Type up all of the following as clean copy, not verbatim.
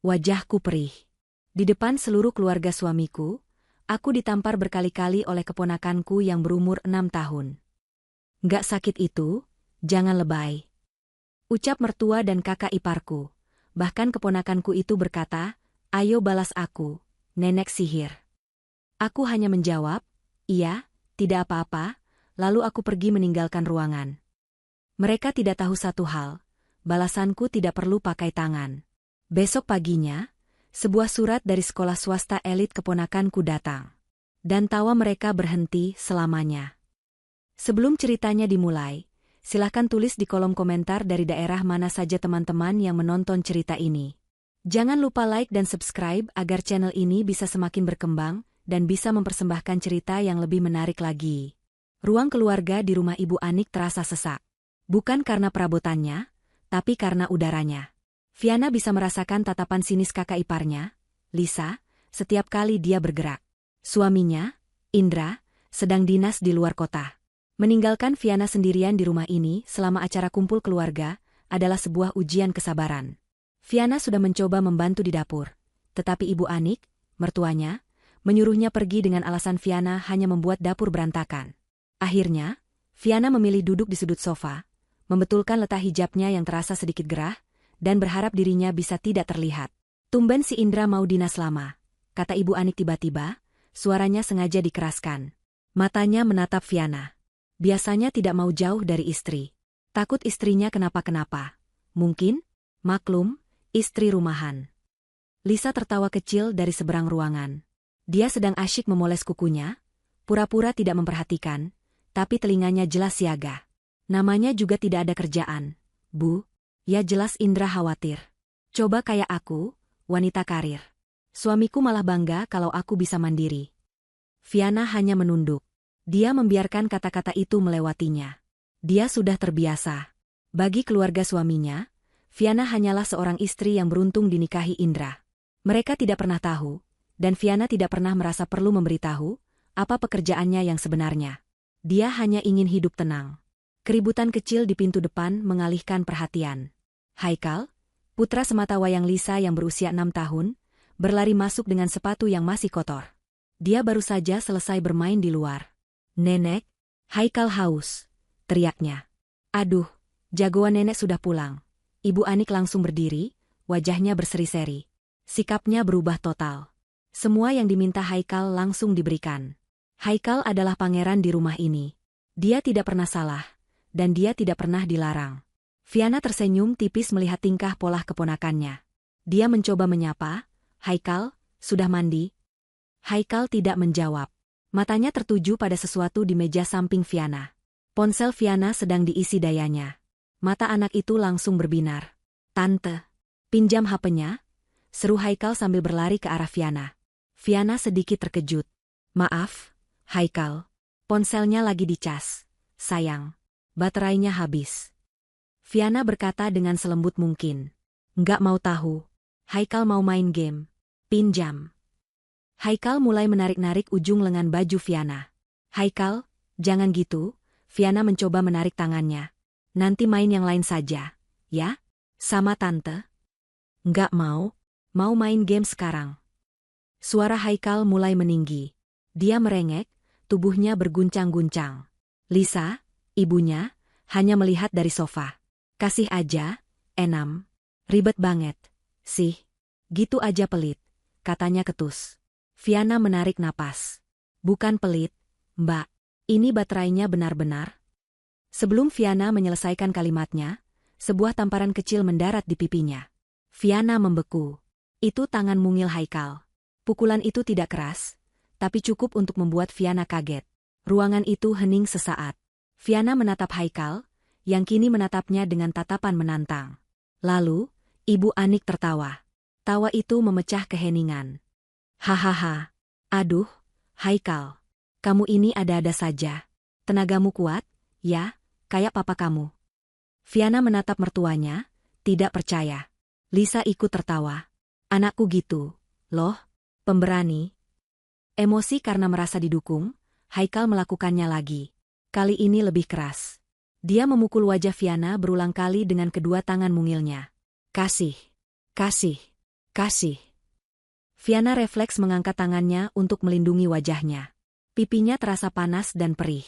Wajahku perih. Di depan seluruh keluarga suamiku, aku ditampar berkali-kali oleh keponakanku yang berumur 6 tahun. Nggak sakit itu, jangan lebay. Ucap mertua dan kakak iparku. Bahkan keponakanku itu berkata, ayo balas aku, nenek sihir. Aku hanya menjawab, iya, tidak apa-apa, lalu aku pergi meninggalkan ruangan. Mereka tidak tahu satu hal, balasanku tidak perlu pakai tangan. Besok paginya, sebuah surat dari sekolah swasta elit keponakanku datang. Dan tawa mereka berhenti selamanya. Sebelum ceritanya dimulai, silahkan tulis di kolom komentar dari daerah mana saja teman-teman yang menonton cerita ini. Jangan lupa like dan subscribe agar channel ini bisa semakin berkembang dan bisa mempersembahkan cerita yang lebih menarik lagi. Ruang keluarga di rumah Ibu Anik terasa sesak. Bukan karena perabotannya, tapi karena udaranya. Viana bisa merasakan tatapan sinis kakak iparnya, Lisa, setiap kali dia bergerak. Suaminya, Indra, sedang dinas di luar kota. Meninggalkan Viana sendirian di rumah ini selama acara kumpul keluarga adalah sebuah ujian kesabaran. Viana sudah mencoba membantu di dapur, tetapi Ibu Anik, mertuanya, menyuruhnya pergi dengan alasan Viana hanya membuat dapur berantakan. Akhirnya, Viana memilih duduk di sudut sofa, membetulkan letak hijabnya yang terasa sedikit gerah, dan berharap dirinya bisa tidak terlihat. Tumben si Indra mau dinas lama, kata Ibu Anik tiba-tiba, suaranya sengaja dikeraskan. Matanya menatap Viana. Biasanya tidak mau jauh dari istri. Takut istrinya kenapa-kenapa. Mungkin, maklum, istri rumahan. Lisa tertawa kecil dari seberang ruangan. Dia sedang asyik memoles kukunya, pura-pura tidak memperhatikan, tapi telinganya jelas siaga. Namanya juga tidak ada kerjaan, Bu. Ya jelas Indra khawatir. Coba kayak aku, wanita karir. Suamiku malah bangga kalau aku bisa mandiri. Viana hanya menunduk. Dia membiarkan kata-kata itu melewatinya. Dia sudah terbiasa. Bagi keluarga suaminya, Viana hanyalah seorang istri yang beruntung dinikahi Indra. Mereka tidak pernah tahu, dan Viana tidak pernah merasa perlu memberitahu apa pekerjaannya yang sebenarnya. Dia hanya ingin hidup tenang. Keributan kecil di pintu depan mengalihkan perhatian. Haikal, putra sematawayang Lisa yang berusia 6 tahun, berlari masuk dengan sepatu yang masih kotor. Dia baru saja selesai bermain di luar. Nenek, Haikal haus, teriaknya. Aduh, jagoan nenek sudah pulang. Ibu Anik langsung berdiri, wajahnya berseri-seri. Sikapnya berubah total. Semua yang diminta Haikal langsung diberikan. Haikal adalah pangeran di rumah ini. Dia tidak pernah salah, dan dia tidak pernah dilarang. Viana tersenyum tipis melihat tingkah pola keponakannya. Dia mencoba menyapa, Haikal, sudah mandi? Haikal tidak menjawab. Matanya tertuju pada sesuatu di meja samping Viana. Ponsel Viana sedang diisi dayanya. Mata anak itu langsung berbinar. Tante, pinjam HP-nya? Seru Haikal sambil berlari ke arah Viana. Viana sedikit terkejut. Maaf, Haikal. Ponselnya lagi dicas. Sayang, baterainya habis. Viana berkata dengan selembut mungkin. Nggak mau tahu. Haikal mau main game. Pinjam. Haikal mulai menarik-narik ujung lengan baju Viana. Haikal, jangan gitu. Viana mencoba menarik tangannya. Nanti main yang lain saja, ya? Sama tante. Nggak mau. Mau main game sekarang. Suara Haikal mulai meninggi. Dia merengek, tubuhnya berguncang-guncang. Lisa, ibunya, hanya melihat dari sofa. Kasih aja, Enam. Ribet banget, sih. Gitu aja pelit, katanya ketus. Viana menarik napas. Bukan pelit, Mbak. Ini baterainya benar-benar. Sebelum Viana menyelesaikan kalimatnya, sebuah tamparan kecil mendarat di pipinya. Viana membeku. Itu tangan mungil Haikal. Pukulan itu tidak keras, tapi cukup untuk membuat Viana kaget. Ruangan itu hening sesaat. Viana menatap Haikal, yang kini menatapnya dengan tatapan menantang. Lalu, Ibu Anik tertawa. Tawa itu memecah keheningan. Hahaha. Aduh, Haikal. Kamu ini ada-ada saja. Tenagamu kuat, ya, kayak papa kamu. Viana menatap mertuanya, tidak percaya. Lisa ikut tertawa. Anakku gitu, loh, pemberani. Emosi karena merasa didukung, Haikal melakukannya lagi. Kali ini lebih keras. Dia memukul wajah Viana berulang kali dengan kedua tangan mungilnya. Kasih. Kasih. Kasih. Viana refleks mengangkat tangannya untuk melindungi wajahnya. Pipinya terasa panas dan perih.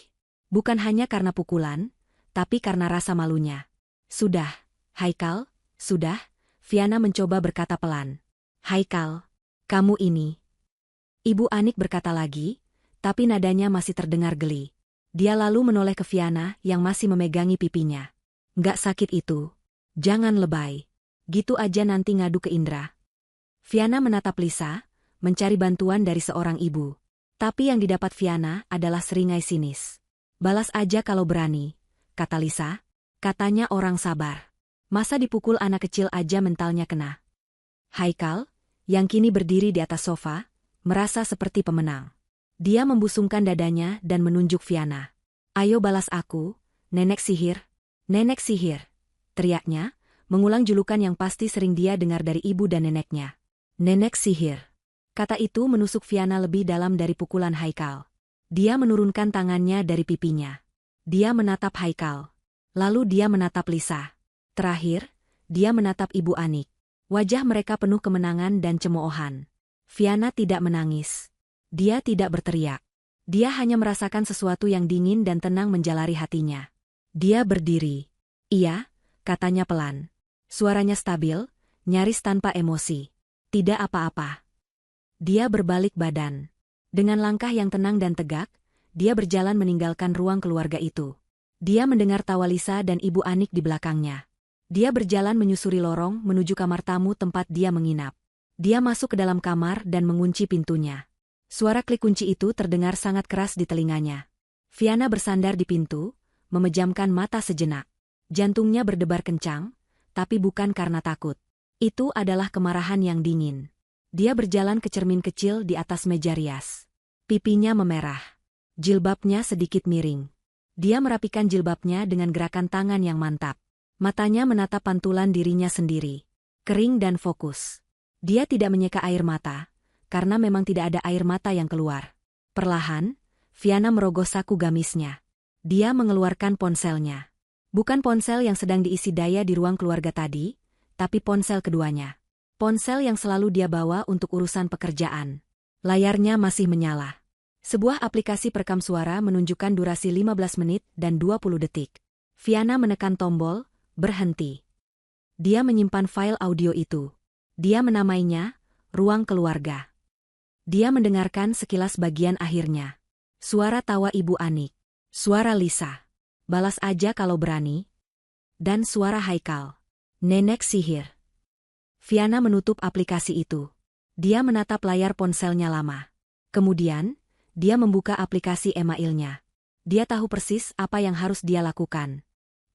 Bukan hanya karena pukulan, tapi karena rasa malunya. Sudah, Haikal, sudah, Viana mencoba berkata pelan. Haikal, kamu ini. Ibu Anik berkata lagi, tapi nadanya masih terdengar geli. Dia lalu menoleh ke Viana yang masih memegangi pipinya. Nggak sakit itu. Jangan lebay. Gitu aja nanti ngadu ke Indra. Viana menatap Lisa, mencari bantuan dari seorang ibu. Tapi yang didapat Viana adalah seringai sinis. Balas aja kalau berani, kata Lisa. Katanya orang sabar. Masa dipukul anak kecil aja mentalnya kena. Haikal, yang kini berdiri di atas sofa, merasa seperti pemenang. Dia membusungkan dadanya dan menunjuk Viana. Ayo balas aku, nenek sihir. Nenek sihir, teriaknya, mengulang julukan yang pasti sering dia dengar dari ibu dan neneknya. Nenek sihir. Kata itu menusuk Viana lebih dalam dari pukulan Haikal. Dia menurunkan tangannya dari pipinya. Dia menatap Haikal. Lalu dia menatap Lisa. Terakhir, dia menatap Ibu Anik. Wajah mereka penuh kemenangan dan cemoohan. Viana tidak menangis. Dia tidak berteriak. Dia hanya merasakan sesuatu yang dingin dan tenang menjalari hatinya. Dia berdiri. Iya, katanya pelan. Suaranya stabil, nyaris tanpa emosi. Tidak apa-apa. Dia berbalik badan. Dengan langkah yang tenang dan tegak, dia berjalan meninggalkan ruang keluarga itu. Dia mendengar tawa Lisa dan Ibu Anik di belakangnya. Dia berjalan menyusuri lorong menuju kamar tamu tempat dia menginap. Dia masuk ke dalam kamar dan mengunci pintunya. Suara klik kunci itu terdengar sangat keras di telinganya. Viana bersandar di pintu, memejamkan mata sejenak. Jantungnya berdebar kencang, tapi bukan karena takut. Itu adalah kemarahan yang dingin. Dia berjalan ke cermin kecil di atas meja rias. Pipinya memerah. Jilbabnya sedikit miring. Dia merapikan jilbabnya dengan gerakan tangan yang mantap. Matanya menatap pantulan dirinya sendiri. Kering dan fokus. Dia tidak menyeka air mata, karena memang tidak ada air mata yang keluar. Perlahan, Viana merogoh saku gamisnya. Dia mengeluarkan ponselnya. Bukan ponsel yang sedang diisi daya di ruang keluarga tadi, tapi ponsel keduanya. Ponsel yang selalu dia bawa untuk urusan pekerjaan. Layarnya masih menyala. Sebuah aplikasi perekam suara menunjukkan durasi 15 menit dan 20 detik. Viana menekan tombol, berhenti. Dia menyimpan file audio itu. Dia menamainya, Ruang Keluarga. Dia mendengarkan sekilas bagian akhirnya. Suara tawa Ibu Anik. Suara Lisa. Balas aja kalau berani. Dan suara Haikal. Nenek sihir. Viana menutup aplikasi itu. Dia menatap layar ponselnya lama. Kemudian, dia membuka aplikasi emailnya. Dia tahu persis apa yang harus dia lakukan.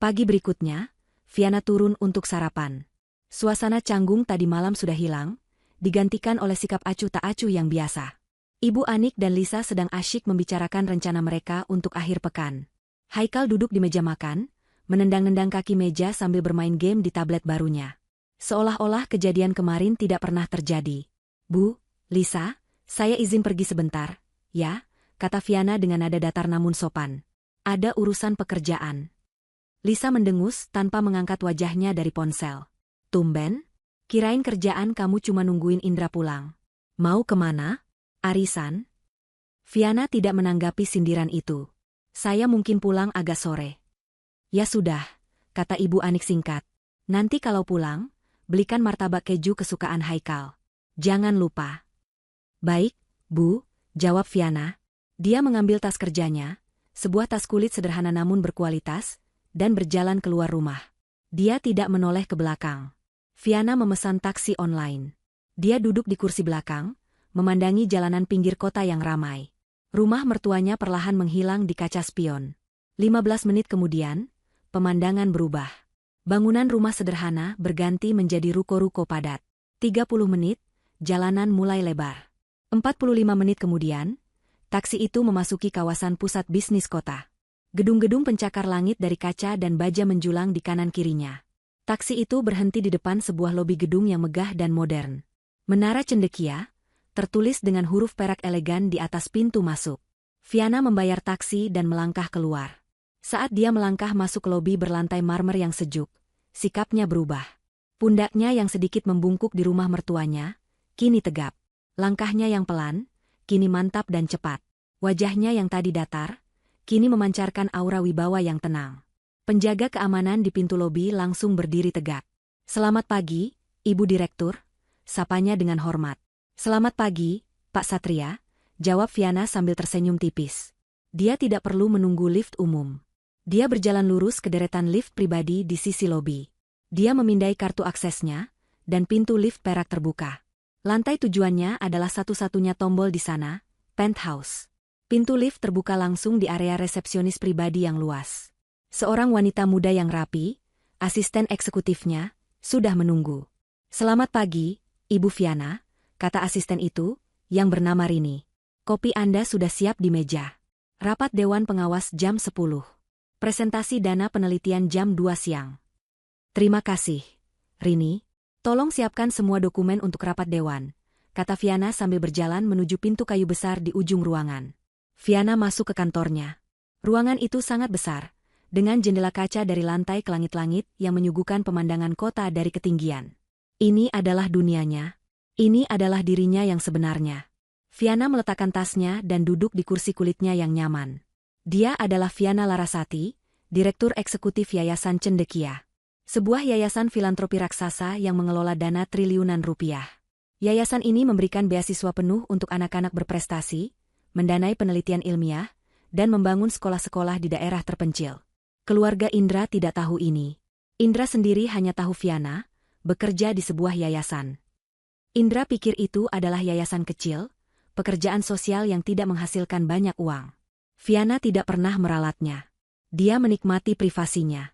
Pagi berikutnya, Viana turun untuk sarapan. Suasana canggung tadi malam sudah hilang, digantikan oleh sikap acuh tak acuh yang biasa. Ibu Anik dan Lisa sedang asyik membicarakan rencana mereka untuk akhir pekan. Haikal duduk di meja makan, menendang-nendang kaki meja sambil bermain game di tablet barunya. Seolah-olah kejadian kemarin tidak pernah terjadi. Bu, Lisa, saya izin pergi sebentar, ya, kata Viana dengan nada datar namun sopan. Ada urusan pekerjaan. Lisa mendengus tanpa mengangkat wajahnya dari ponsel. Tumben? Kirain kerjaan kamu cuma nungguin Indra pulang. Mau kemana? Arisan? Viana tidak menanggapi sindiran itu. Saya mungkin pulang agak sore. Ya sudah, kata Ibu Anik singkat. Nanti kalau pulang, belikan martabak keju kesukaan Haikal. Jangan lupa. Baik, Bu, jawab Viana. Dia mengambil tas kerjanya, sebuah tas kulit sederhana namun berkualitas, dan berjalan keluar rumah. Dia tidak menoleh ke belakang. Viana memesan taksi online. Dia duduk di kursi belakang, memandangi jalanan pinggir kota yang ramai. Rumah mertuanya perlahan menghilang di kaca spion. 15 menit kemudian, pemandangan berubah. Bangunan rumah sederhana berganti menjadi ruko-ruko padat. 30 menit, jalanan mulai lebar. 45 menit kemudian, taksi itu memasuki kawasan pusat bisnis kota. Gedung-gedung pencakar langit dari kaca dan baja menjulang di kanan kirinya. Taksi itu berhenti di depan sebuah lobi gedung yang megah dan modern. Menara Cendekia, tertulis dengan huruf perak elegan di atas pintu masuk. Viana membayar taksi dan melangkah keluar. Saat dia melangkah masuk ke lobi berlantai marmer yang sejuk, sikapnya berubah. Pundaknya yang sedikit membungkuk di rumah mertuanya, kini tegap. Langkahnya yang pelan, kini mantap dan cepat. Wajahnya yang tadi datar, kini memancarkan aura wibawa yang tenang. Penjaga keamanan di pintu lobi langsung berdiri tegak. "Selamat pagi, Ibu Direktur," sapanya dengan hormat. "Selamat pagi, Pak Satria," jawab Viana sambil tersenyum tipis. Dia tidak perlu menunggu lift umum. Dia berjalan lurus ke deretan lift pribadi di sisi lobi. Dia memindai kartu aksesnya, dan pintu lift perak terbuka. Lantai tujuannya adalah satu-satunya tombol di sana, penthouse. Pintu lift terbuka langsung di area resepsionis pribadi yang luas. Seorang wanita muda yang rapi, asisten eksekutifnya, sudah menunggu. "Selamat pagi, Ibu Viana," kata asisten itu, yang bernama Rini. "Kopi Anda sudah siap di meja. Rapat Dewan Pengawas jam 10. Presentasi dana penelitian jam 2 siang. "Terima kasih, Rini. Tolong siapkan semua dokumen untuk rapat dewan," kata Viana sambil berjalan menuju pintu kayu besar di ujung ruangan. Viana masuk ke kantornya. Ruangan itu sangat besar, dengan jendela kaca dari lantai ke langit-langit yang menyuguhkan pemandangan kota dari ketinggian. Ini adalah dunianya. Ini adalah dirinya yang sebenarnya. Viana meletakkan tasnya dan duduk di kursi kulitnya yang nyaman. Dia adalah Viana Larasati, Direktur Eksekutif Yayasan Cendekia. Sebuah yayasan filantropi raksasa yang mengelola dana triliunan rupiah. Yayasan ini memberikan beasiswa penuh untuk anak-anak berprestasi, mendanai penelitian ilmiah, dan membangun sekolah-sekolah di daerah terpencil. Keluarga Indra tidak tahu ini. Indra sendiri hanya tahu Viana bekerja di sebuah yayasan. Indra pikir itu adalah yayasan kecil, pekerjaan sosial yang tidak menghasilkan banyak uang. Viana tidak pernah meralatnya. Dia menikmati privasinya.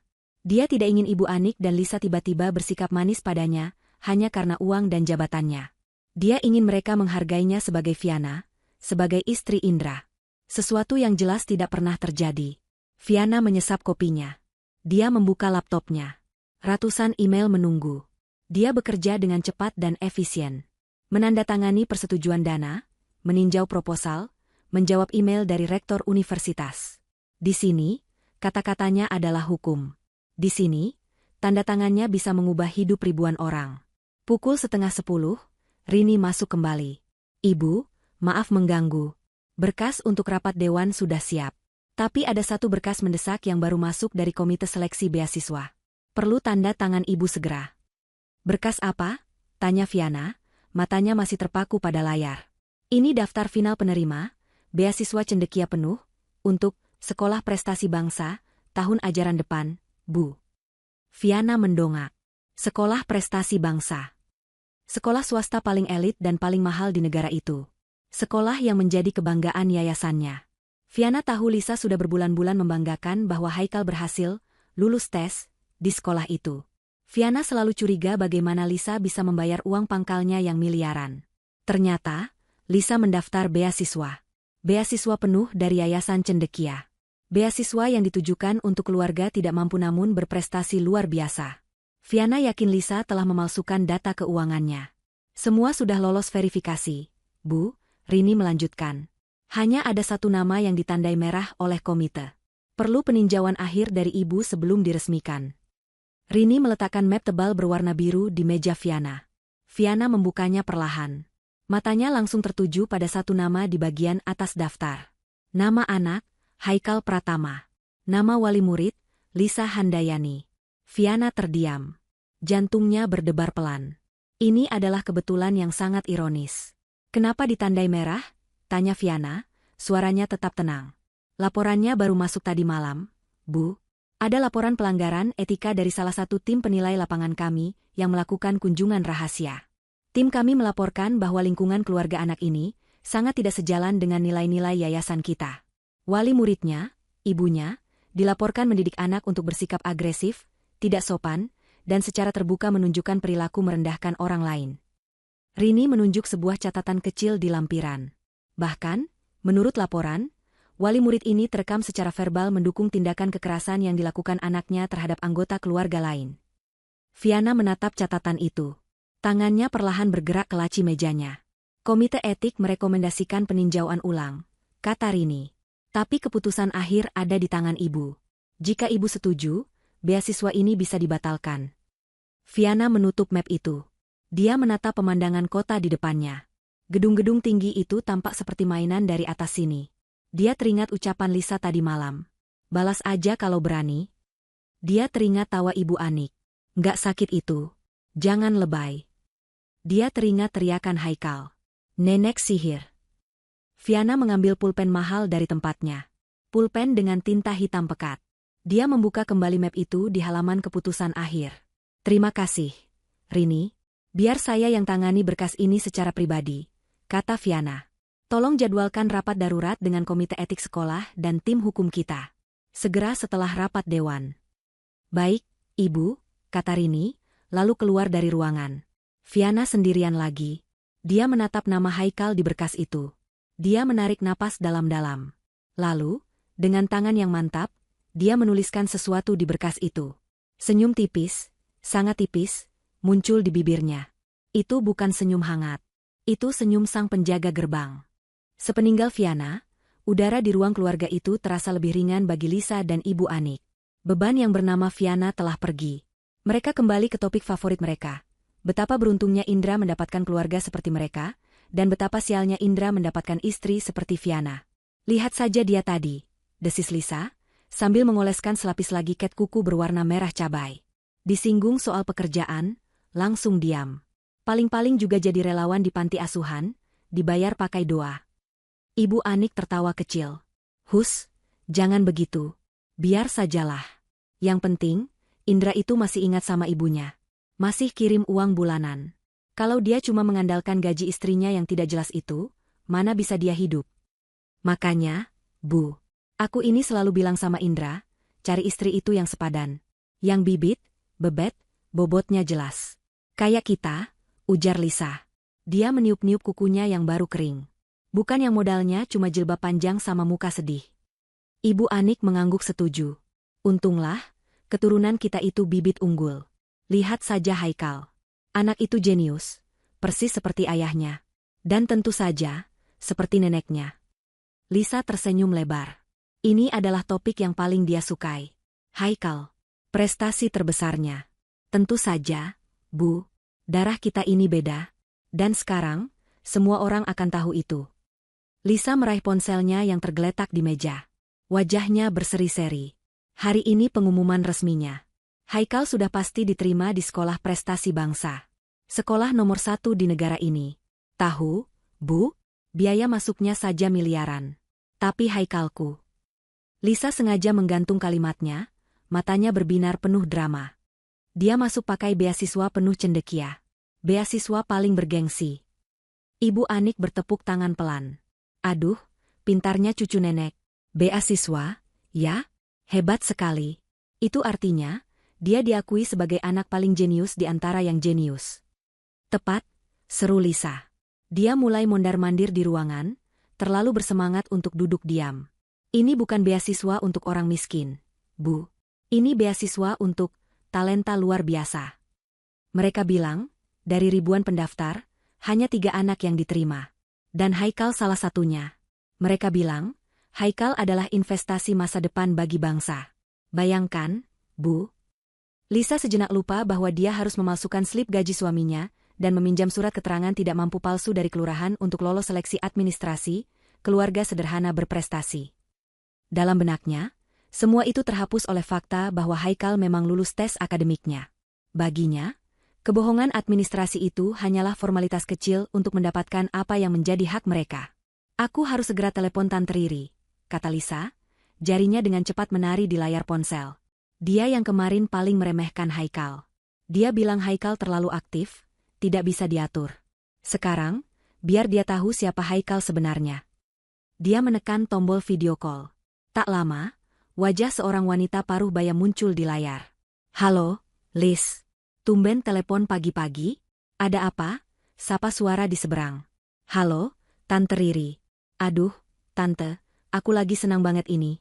Dia tidak ingin Ibu Anik dan Lisa tiba-tiba bersikap manis padanya, hanya karena uang dan jabatannya. Dia ingin mereka menghargainya sebagai Viana, sebagai istri Indra. Sesuatu yang jelas tidak pernah terjadi. Viana menyesap kopinya. Dia membuka laptopnya. Ratusan email menunggu. Dia bekerja dengan cepat dan efisien. Menandatangani persetujuan dana, meninjau proposal, menjawab email dari rektor universitas. Di sini, kata-katanya adalah hukum. Di sini, tanda tangannya bisa mengubah hidup ribuan orang. Pukul 9:30, Rini masuk kembali. "Ibu, maaf mengganggu. Berkas untuk rapat dewan sudah siap. Tapi ada satu berkas mendesak yang baru masuk dari Komite Seleksi Beasiswa. Perlu tanda tangan Ibu segera." "Berkas apa?" tanya Viana, matanya masih terpaku pada layar. "Ini daftar final penerima, beasiswa cendekia penuh, untuk Sekolah Prestasi Bangsa, tahun ajaran depan, Bu." Viana mendongak. Sekolah Prestasi Bangsa. Sekolah swasta paling elit dan paling mahal di negara itu. Sekolah yang menjadi kebanggaan yayasannya. Viana tahu Lisa sudah berbulan-bulan membanggakan bahwa Haikal berhasil lulus tes di sekolah itu. Viana selalu curiga bagaimana Lisa bisa membayar uang pangkalnya yang miliaran. Ternyata, Lisa mendaftar beasiswa. Beasiswa penuh dari Yayasan Cendekia. Beasiswa yang ditujukan untuk keluarga tidak mampu namun berprestasi luar biasa. Viana yakin Lisa telah memalsukan data keuangannya. "Semua sudah lolos verifikasi, Bu," Rini melanjutkan. "Hanya ada satu nama yang ditandai merah oleh komite. Perlu peninjauan akhir dari Ibu sebelum diresmikan." Rini meletakkan map tebal berwarna biru di meja Viana. Viana membukanya perlahan. Matanya langsung tertuju pada satu nama di bagian atas daftar. Nama anak, Haikal Pratama. Nama wali murid, Lisa Handayani. Viana terdiam. Jantungnya berdebar pelan. Ini adalah kebetulan yang sangat ironis. "Kenapa ditandai merah?" tanya Viana, suaranya tetap tenang. "Laporannya baru masuk tadi malam, Bu. Ada laporan pelanggaran etika dari salah satu tim penilai lapangan kami yang melakukan kunjungan rahasia. Tim kami melaporkan bahwa lingkungan keluarga anak ini sangat tidak sejalan dengan nilai-nilai yayasan kita. Wali muridnya, ibunya, dilaporkan mendidik anak untuk bersikap agresif, tidak sopan, dan secara terbuka menunjukkan perilaku merendahkan orang lain." Rini menunjuk sebuah catatan kecil di lampiran. Bahkan, menurut laporan, wali murid ini terekam secara verbal mendukung tindakan kekerasan yang dilakukan anaknya terhadap anggota keluarga lain. Viana menatap catatan itu. Tangannya perlahan bergerak ke laci mejanya. "Komite etik merekomendasikan peninjauan ulang," kata Rini. "Tapi keputusan akhir ada di tangan Ibu. Jika Ibu setuju, beasiswa ini bisa dibatalkan." Viana menutup map itu. Dia menatap pemandangan kota di depannya. Gedung-gedung tinggi itu tampak seperti mainan dari atas sini. Dia teringat ucapan Lisa tadi malam. Balas aja kalau berani. Dia teringat tawa Ibu Anik. Nggak sakit itu. Jangan lebay. Dia teringat teriakan Haikal. Nenek sihir. Viana mengambil pulpen mahal dari tempatnya. Pulpen dengan tinta hitam pekat. Dia membuka kembali map itu di halaman keputusan akhir. Terima kasih, Rini. Biar saya yang tangani berkas ini secara pribadi, kata Viana. Tolong jadwalkan rapat darurat dengan komite etik sekolah dan tim hukum kita. Segera setelah rapat dewan. Baik, Ibu, kata Rini, lalu keluar dari ruangan. Viana sendirian lagi. Dia menatap nama Haikal di berkas itu. Dia menarik napas dalam-dalam. Lalu, dengan tangan yang mantap, dia menuliskan sesuatu di berkas itu. Senyum tipis, sangat tipis, muncul di bibirnya. Itu bukan senyum hangat. Itu senyum sang penjaga gerbang. Sepeninggal Viana, udara di ruang keluarga itu terasa lebih ringan bagi Lisa dan Ibu Anik. Beban yang bernama Viana telah pergi. Mereka kembali ke topik favorit mereka. Betapa beruntungnya Indra mendapatkan keluarga seperti mereka, dan betapa sialnya Indra mendapatkan istri seperti Viana. Lihat saja dia tadi, desis Lisa, sambil mengoleskan selapis lagi cat kuku berwarna merah cabai. Disinggung soal pekerjaan, langsung diam. Paling-paling juga jadi relawan di panti asuhan, dibayar pakai doa. Ibu Anik tertawa kecil. Hus, jangan begitu. Biar sajalah. Yang penting, Indra itu masih ingat sama ibunya. Masih kirim uang bulanan. Kalau dia cuma mengandalkan gaji istrinya yang tidak jelas itu, mana bisa dia hidup? Makanya, Bu, aku ini selalu bilang sama Indra, cari istri itu yang sepadan. Yang bibit, bebet, bobotnya jelas. Kayak kita, ujar Lisa. Dia meniup-niup kukunya yang baru kering. Bukan yang modalnya cuma jilbab panjang sama muka sedih. Ibu Anik mengangguk setuju. Untunglah, keturunan kita itu bibit unggul. Lihat saja Haikal. Anak itu jenius, persis seperti ayahnya. Dan tentu saja, seperti neneknya. Lisa tersenyum lebar. Ini adalah topik yang paling dia sukai. Haikal, prestasi terbesarnya. Tentu saja, Bu, darah kita ini beda. Dan sekarang, semua orang akan tahu itu. Lisa meraih ponselnya yang tergeletak di meja. Wajahnya berseri-seri. Hari ini pengumuman resminya. Haikal sudah pasti diterima di sekolah prestasi bangsa. Sekolah nomor 1 di negara ini. Tahu, Bu, biaya masuknya saja miliaran. Tapi Haikalku. Lisa sengaja menggantung kalimatnya, matanya berbinar penuh drama. Dia masuk pakai beasiswa penuh cendekia. Beasiswa paling bergengsi. Ibu Anik bertepuk tangan pelan. Aduh, pintarnya cucu nenek. Beasiswa, ya? Hebat sekali. Itu artinya, dia diakui sebagai anak paling jenius di antara yang jenius. Tepat, seru Lisa. Dia mulai mondar-mandir di ruangan, terlalu bersemangat untuk duduk diam. Ini bukan beasiswa untuk orang miskin, Bu. Ini beasiswa untuk talenta luar biasa. Mereka bilang, dari ribuan pendaftar, hanya 3 anak yang diterima. Dan Haikal salah satunya. Mereka bilang, Haikal adalah investasi masa depan bagi bangsa. Bayangkan, Bu. Lisa sejenak lupa bahwa dia harus memalsukan slip gaji suaminya dan meminjam surat keterangan tidak mampu palsu dari kelurahan untuk lolos seleksi administrasi, keluarga sederhana berprestasi. Dalam benaknya, semua itu terhapus oleh fakta bahwa Haikal memang lulus tes akademiknya. Baginya, kebohongan administrasi itu hanyalah formalitas kecil untuk mendapatkan apa yang menjadi hak mereka. Aku harus segera telepon Tante Riri, kata Lisa, jarinya dengan cepat menari di layar ponsel. Dia yang kemarin paling meremehkan Haikal. Dia bilang Haikal terlalu aktif, tidak bisa diatur. Sekarang, biar dia tahu siapa Haikal sebenarnya. Dia menekan tombol video call. Tak lama, wajah seorang wanita paruh baya muncul di layar. Halo, Liz. Tumben telepon pagi-pagi? Ada apa? Sapa suara di seberang. Halo, Tante Riri. Aduh, Tante, aku lagi senang banget ini.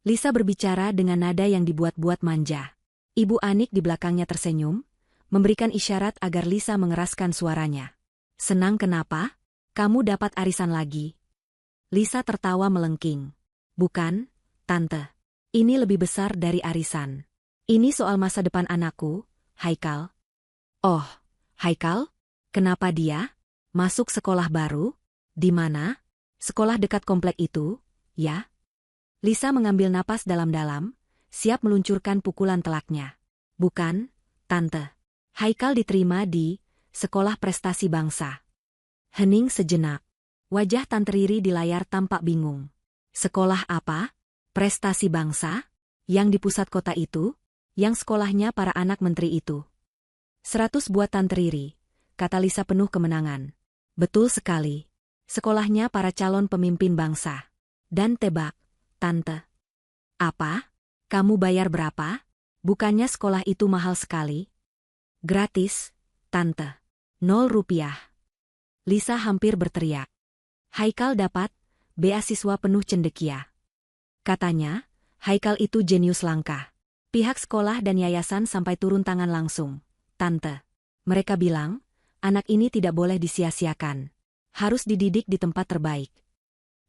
Lisa berbicara dengan nada yang dibuat-buat manja. Ibu Anik di belakangnya tersenyum, memberikan isyarat agar Lisa mengeraskan suaranya. Senang kenapa? Kamu dapat arisan lagi. Lisa tertawa melengking. Bukan, Tante. Ini lebih besar dari arisan. Ini soal masa depan anakku, Haikal. Oh, Haikal? Kenapa dia? Masuk sekolah baru? Di mana? Sekolah dekat komplek itu, ya? Lisa mengambil napas dalam-dalam, siap meluncurkan pukulan telaknya. Bukan, Tante. Haikal diterima di Sekolah Prestasi Bangsa. Hening sejenak. Wajah Tante Riri di layar tampak bingung. Sekolah apa? Prestasi Bangsa? Yang di pusat kota itu? Yang sekolahnya para anak menteri itu? 100 buat Tante Riri, kata Lisa penuh kemenangan. Betul sekali. Sekolahnya para calon pemimpin bangsa. Dan tebak, Tante. Apa? Kamu bayar berapa? Bukannya sekolah itu mahal sekali? Gratis, Tante. 0 rupiah. Lisa hampir berteriak. Haikal dapat beasiswa penuh cendekia. Katanya, Haikal itu jenius langka. Pihak sekolah dan yayasan sampai turun tangan langsung. Tante. Mereka bilang, anak ini tidak boleh disia-siakan. Harus dididik di tempat terbaik.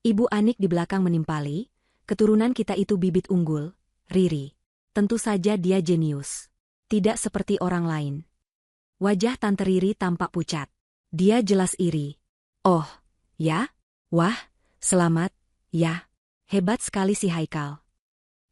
Ibu Anik di belakang menimpali, keturunan kita itu bibit unggul, Riri. Tentu saja dia jenius. Tidak seperti orang lain. Wajah Tante Riri tampak pucat. Dia jelas iri. Oh, ya? Wah, selamat, ya. Hebat sekali si Haikal.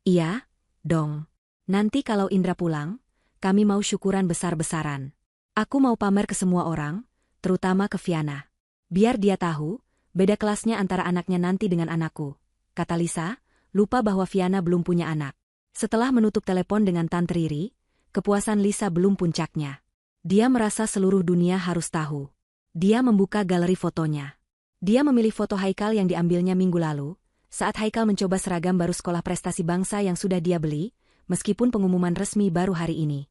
Iya, dong. Nanti kalau Indra pulang, kami mau syukuran besar-besaran. Aku mau pamer ke semua orang, terutama ke Fiana. Biar dia tahu, beda kelasnya antara anaknya nanti dengan anakku. Kata Lisa, lupa bahwa Fiana belum punya anak. Setelah menutup telepon dengan Tante Riri, kepuasan Lisa belum puncaknya. Dia merasa seluruh dunia harus tahu. Dia membuka galeri fotonya. Dia memilih foto Haikal yang diambilnya minggu lalu, saat Haikal mencoba seragam baru sekolah prestasi bangsa yang sudah dia beli, meskipun pengumuman resmi baru hari ini.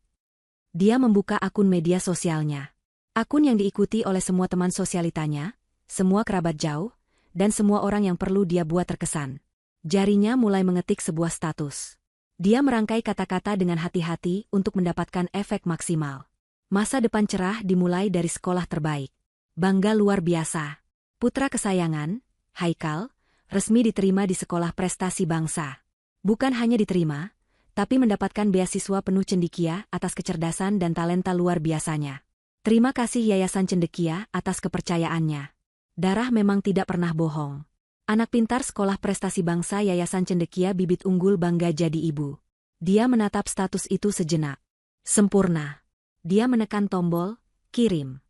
Dia membuka akun media sosialnya. Akun yang diikuti oleh semua teman sosialitanya, semua kerabat jauh, dan semua orang yang perlu dia buat terkesan. Jarinya mulai mengetik sebuah status. Dia merangkai kata-kata dengan hati-hati untuk mendapatkan efek maksimal. Masa depan cerah dimulai dari sekolah terbaik. Bangga luar biasa. Putra kesayangan, Haikal, resmi diterima di Sekolah Prestasi Bangsa. Bukan hanya diterima, tapi mendapatkan beasiswa penuh cendekia atas kecerdasan dan talenta luar biasanya. Terima kasih Yayasan Cendekia atas kepercayaannya. Darah memang tidak pernah bohong. Anak pintar Sekolah Prestasi Bangsa Yayasan Cendekia bibit unggul bangga jadi ibu. Dia menatap status itu sejenak. Sempurna. Dia menekan tombol, kirim.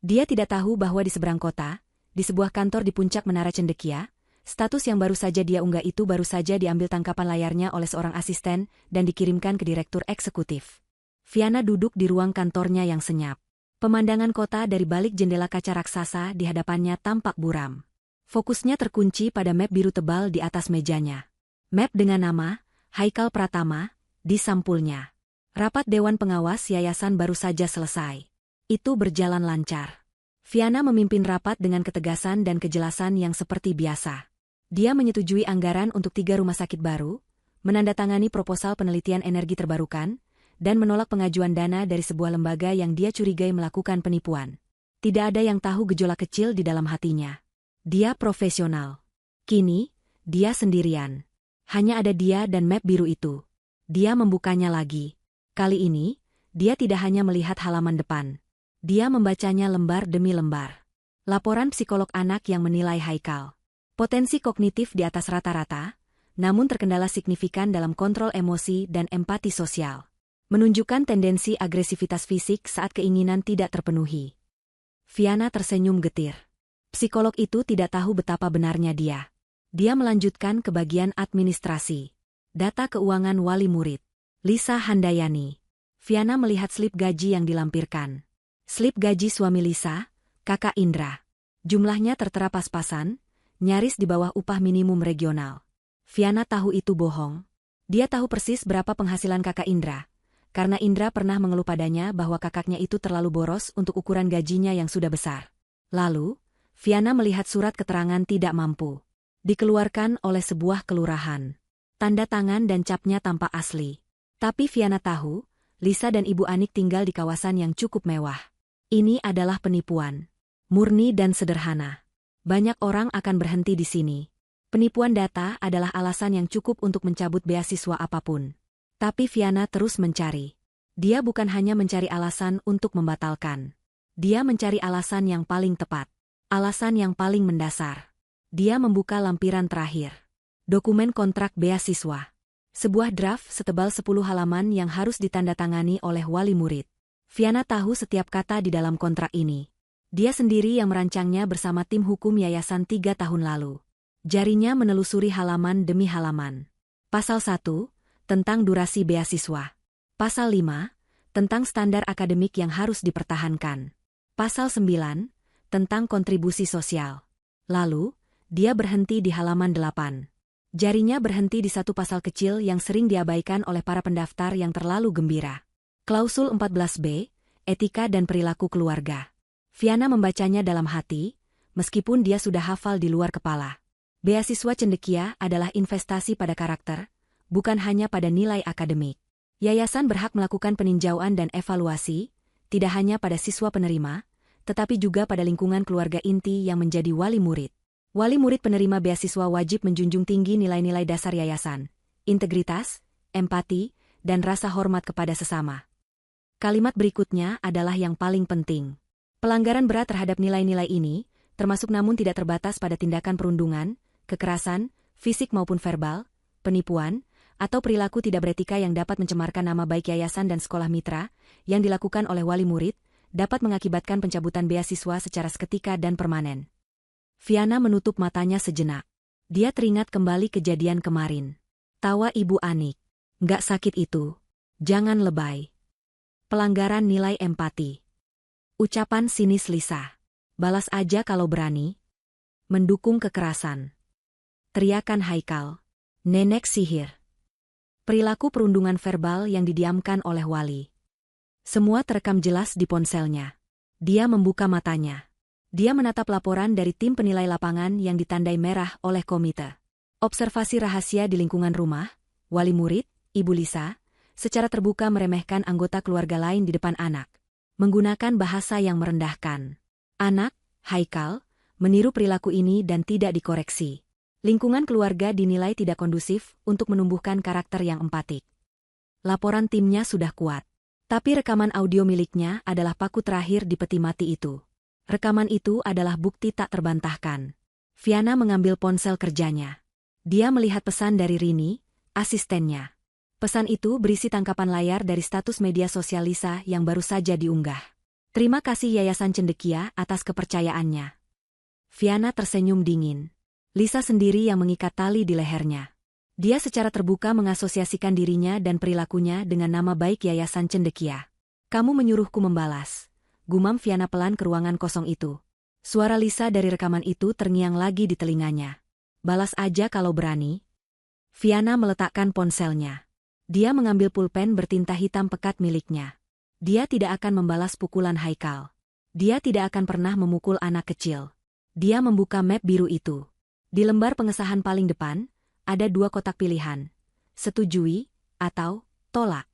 Dia tidak tahu bahwa di seberang kota, di sebuah kantor di puncak Menara Cendekia, status yang baru saja dia unggah itu baru saja diambil tangkapan layarnya oleh seorang asisten dan dikirimkan ke direktur eksekutif. Fiana duduk di ruang kantornya yang senyap. Pemandangan kota dari balik jendela kaca raksasa di hadapannya tampak buram. Fokusnya terkunci pada map biru tebal di atas mejanya. Map dengan nama, Haikal Pratama, di sampulnya. Rapat Dewan Pengawas Yayasan baru saja selesai. Itu berjalan lancar. Fiana memimpin rapat dengan ketegasan dan kejelasan yang seperti biasa. Dia menyetujui anggaran untuk 3 rumah sakit baru, menandatangani proposal penelitian energi terbarukan, dan menolak pengajuan dana dari sebuah lembaga yang dia curigai melakukan penipuan. Tidak ada yang tahu gejolak kecil di dalam hatinya. Dia profesional. Kini, dia sendirian. Hanya ada dia dan map biru itu. Dia membukanya lagi. Kali ini, dia tidak hanya melihat halaman depan. Dia membacanya lembar demi lembar. Laporan psikolog anak yang menilai Haikal. Potensi kognitif di atas rata-rata, namun terkendala signifikan dalam kontrol emosi dan empati sosial. Menunjukkan tendensi agresivitas fisik saat keinginan tidak terpenuhi. Fiana tersenyum getir. Psikolog itu tidak tahu betapa benarnya dia. Dia melanjutkan ke bagian administrasi. Data keuangan wali murid. Lisa Handayani. Fiana melihat slip gaji yang dilampirkan. Slip gaji suami Lisa, Kakak Indra. Jumlahnya tertera pas-pasan, nyaris di bawah upah minimum regional. Fiana tahu itu bohong. Dia tahu persis berapa penghasilan Kakak Indra, karena Indra pernah mengeluh padanya bahwa kakaknya itu terlalu boros untuk ukuran gajinya yang sudah besar. Lalu, Fiana melihat surat keterangan tidak mampu. Dikeluarkan oleh sebuah kelurahan. Tanda tangan dan capnya tampak asli. Tapi Fiana tahu, Lisa dan Ibu Anik tinggal di kawasan yang cukup mewah. Ini adalah penipuan. Murni dan sederhana. Banyak orang akan berhenti di sini. Penipuan data adalah alasan yang cukup untuk mencabut beasiswa apapun. Tapi Fiana terus mencari. Dia bukan hanya mencari alasan untuk membatalkan. Dia mencari alasan yang paling tepat. Alasan yang paling mendasar. Dia membuka lampiran terakhir. Dokumen kontrak beasiswa. Sebuah draft setebal 10 halaman yang harus ditandatangani oleh wali murid. Fiana tahu setiap kata di dalam kontrak ini. Dia sendiri yang merancangnya bersama tim hukum yayasan 3 tahun lalu. Jarinya menelusuri halaman demi halaman. Pasal 1, tentang durasi beasiswa. Pasal 5, tentang standar akademik yang harus dipertahankan. Pasal 9, tentang kontribusi sosial. Lalu, dia berhenti di halaman 8. Jarinya berhenti di satu pasal kecil yang sering diabaikan oleh para pendaftar yang terlalu gembira. Klausul 14B, etika dan perilaku keluarga. Fiana membacanya dalam hati, meskipun dia sudah hafal di luar kepala. Beasiswa cendekia adalah investasi pada karakter, bukan hanya pada nilai akademik. Yayasan berhak melakukan peninjauan dan evaluasi, tidak hanya pada siswa penerima, tetapi juga pada lingkungan keluarga inti yang menjadi wali murid. Wali murid penerima beasiswa wajib menjunjung tinggi nilai-nilai dasar yayasan, integritas, empati, dan rasa hormat kepada sesama. Kalimat berikutnya adalah yang paling penting. Pelanggaran berat terhadap nilai-nilai ini, termasuk namun tidak terbatas pada tindakan perundungan, kekerasan, fisik maupun verbal, penipuan, atau perilaku tidak beretika yang dapat mencemarkan nama baik yayasan dan sekolah mitra, yang dilakukan oleh wali murid, dapat mengakibatkan pencabutan beasiswa secara seketika dan permanen. Fiana menutup matanya sejenak. Dia teringat kembali kejadian kemarin. Tawa Ibu Anik. Nggak sakit itu. Jangan lebay. Pelanggaran nilai empati. Ucapan sinis Lisa. Balas aja kalau berani. Mendukung kekerasan. Teriakan Haikal. Nenek sihir. Perilaku perundungan verbal yang didiamkan oleh wali. Semua terekam jelas di ponselnya. Dia membuka matanya. Dia menatap laporan dari tim penilai lapangan yang ditandai merah oleh komite. Observasi rahasia di lingkungan rumah, wali murid, Ibu Lisa, secara terbuka meremehkan anggota keluarga lain di depan anak. Menggunakan bahasa yang merendahkan. Anak, Haikal, meniru perilaku ini dan tidak dikoreksi. Lingkungan keluarga dinilai tidak kondusif untuk menumbuhkan karakter yang empatik. Laporan timnya sudah kuat. Tapi rekaman audio miliknya adalah paku terakhir di peti mati itu. Rekaman itu adalah bukti tak terbantahkan. Fiana mengambil ponsel kerjanya. Dia melihat pesan dari Rini, asistennya. Pesan itu berisi tangkapan layar dari status media sosial Lisa yang baru saja diunggah. Terima kasih Yayasan Cendekia atas kepercayaannya. Fiana tersenyum dingin. Lisa sendiri yang mengikat tali di lehernya. Dia secara terbuka mengasosiasikan dirinya dan perilakunya dengan nama baik Yayasan Cendekia. Kamu menyuruhku membalas. Gumam Fiana pelan ke ruangan kosong itu. Suara Lisa dari rekaman itu terngiang lagi di telinganya. Balas aja kalau berani. Fiana meletakkan ponselnya. Dia mengambil pulpen bertinta hitam pekat miliknya. Dia tidak akan membalas pukulan Haikal. Dia tidak akan pernah memukul anak kecil. Dia membuka map biru itu. Di lembar pengesahan paling depan, ada 2 kotak pilihan. Setujui, atau tolak.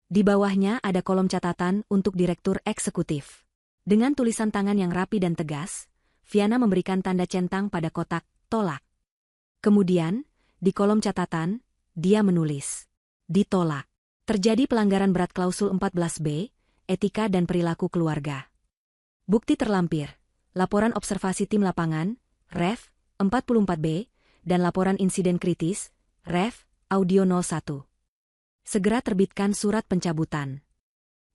Di bawahnya ada kolom catatan untuk direktur eksekutif. Dengan tulisan tangan yang rapi dan tegas, Fiana memberikan tanda centang pada kotak tolak. Kemudian, di kolom catatan, dia menulis. Ditolak. Terjadi pelanggaran berat klausul 14B, etika dan perilaku keluarga. Bukti terlampir. Laporan observasi tim lapangan, Ref, 44B, dan laporan insiden kritis, Ref, audio 01. Segera terbitkan surat pencabutan.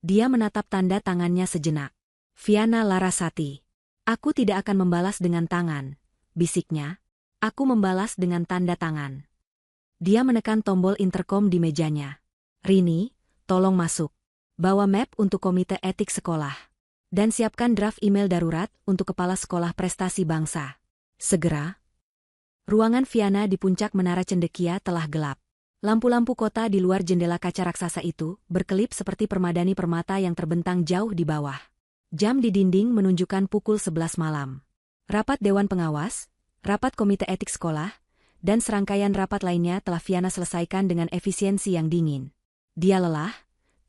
Dia menatap tanda tangannya sejenak. Fiana Larasati. Aku tidak akan membalas dengan tangan, bisiknya. Aku membalas dengan tanda tangan. Dia menekan tombol interkom di mejanya. Rini, tolong masuk. Bawa map untuk komite etik sekolah. Dan siapkan draft email darurat untuk kepala sekolah prestasi bangsa. Segera. Ruangan Fiana di puncak Menara Cendekia telah gelap. Lampu-lampu kota di luar jendela kaca raksasa itu berkelip seperti permadani permata yang terbentang jauh di bawah. Jam di dinding menunjukkan pukul 11 malam. Rapat Dewan Pengawas, rapat komite etik sekolah, dan serangkaian rapat lainnya telah Fiana selesaikan dengan efisiensi yang dingin. Dia lelah,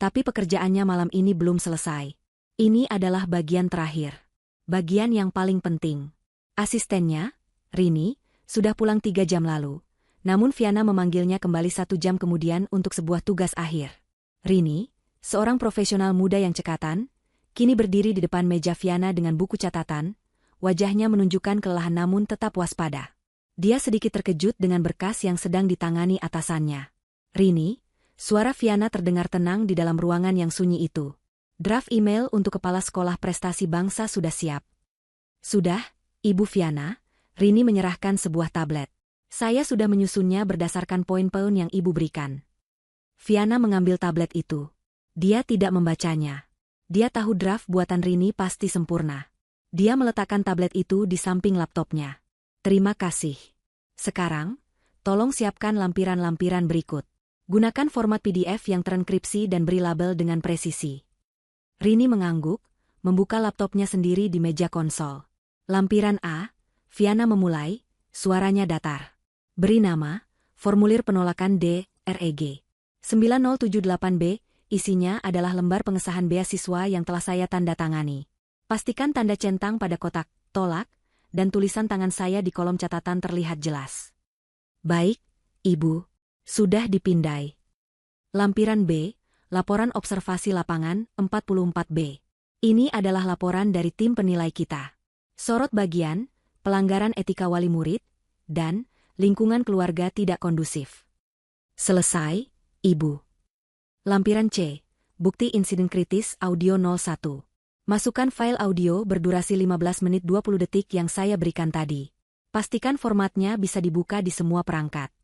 tapi pekerjaannya malam ini belum selesai. Ini adalah bagian terakhir. Bagian yang paling penting. Asistennya, Rini, sudah pulang 3 jam lalu. Namun Fiana memanggilnya kembali 1 jam kemudian untuk sebuah tugas akhir. Rini, Seorang profesional muda yang cekatan, kini berdiri di depan meja Viana dengan buku catatan, wajahnya menunjukkan kelelahan namun tetap waspada. Dia sedikit terkejut dengan berkas yang sedang ditangani atasannya. "Rini," suara Viana terdengar tenang di dalam ruangan yang sunyi itu. "Draft email untuk Kepala Sekolah Prestasi Bangsa sudah siap." "Sudah, Ibu Viana." Rini menyerahkan sebuah tablet. "Saya sudah menyusunnya berdasarkan poin-poin yang Ibu berikan." Viana mengambil tablet itu. Dia tidak membacanya. Dia tahu draft buatan Rini pasti sempurna. Dia meletakkan tablet itu di samping laptopnya. "Terima kasih. Sekarang, tolong siapkan lampiran-lampiran berikut. Gunakan format PDF yang terenkripsi dan beri label dengan presisi." Rini mengangguk, membuka laptopnya sendiri di meja konsol. "Lampiran A," Viana memulai, suaranya datar. "Beri nama, formulir penolakan DREG. 9078B, isinya adalah lembar pengesahan beasiswa yang telah saya tanda tangani. Pastikan tanda centang pada kotak tolak, dan tulisan tangan saya di kolom catatan terlihat jelas." "Baik, Ibu. Sudah dipindai." Lampiran B, laporan observasi lapangan 44B. "Ini adalah laporan dari tim penilai kita. Sorot bagian, pelanggaran etika wali murid, dan lingkungan keluarga tidak kondusif." "Selesai, Ibu." Lampiran C, bukti insiden kritis audio 01. "Masukkan file audio berdurasi 15 menit 20 detik yang saya berikan tadi. Pastikan formatnya bisa dibuka di semua perangkat."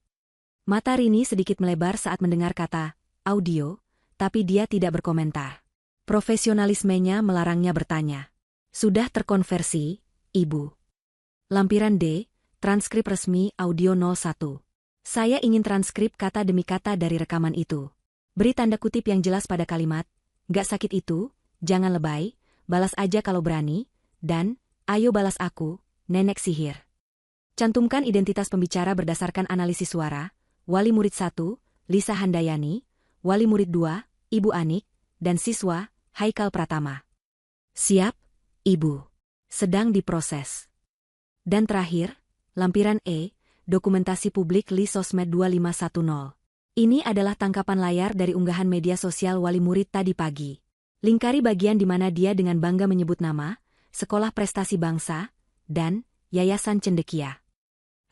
Mata Rini sedikit melebar saat mendengar kata audio, tapi dia tidak berkomentar. Profesionalismenya melarangnya bertanya. "Sudah terkonversi, Ibu." Lampiran D, transkrip resmi audio 01. "Saya ingin transkrip kata demi kata dari rekaman itu. Beri tanda kutip yang jelas pada kalimat, 'Gak sakit itu, jangan lebay, balas aja kalau berani,' dan 'Ayo balas aku, nenek sihir.' Cantumkan identitas pembicara berdasarkan analisis suara, wali murid 1, Lisa Handayani, wali murid 2, Ibu Anik, dan siswa, Haikal Pratama." "Siap, Ibu. Sedang diproses." Dan terakhir, lampiran E, dokumentasi publik Li Sosmed 2510. Ini adalah tangkapan layar dari unggahan media sosial wali murid tadi pagi. Lingkari bagian di mana dia dengan bangga menyebut nama, Sekolah Prestasi Bangsa, dan Yayasan Cendekia.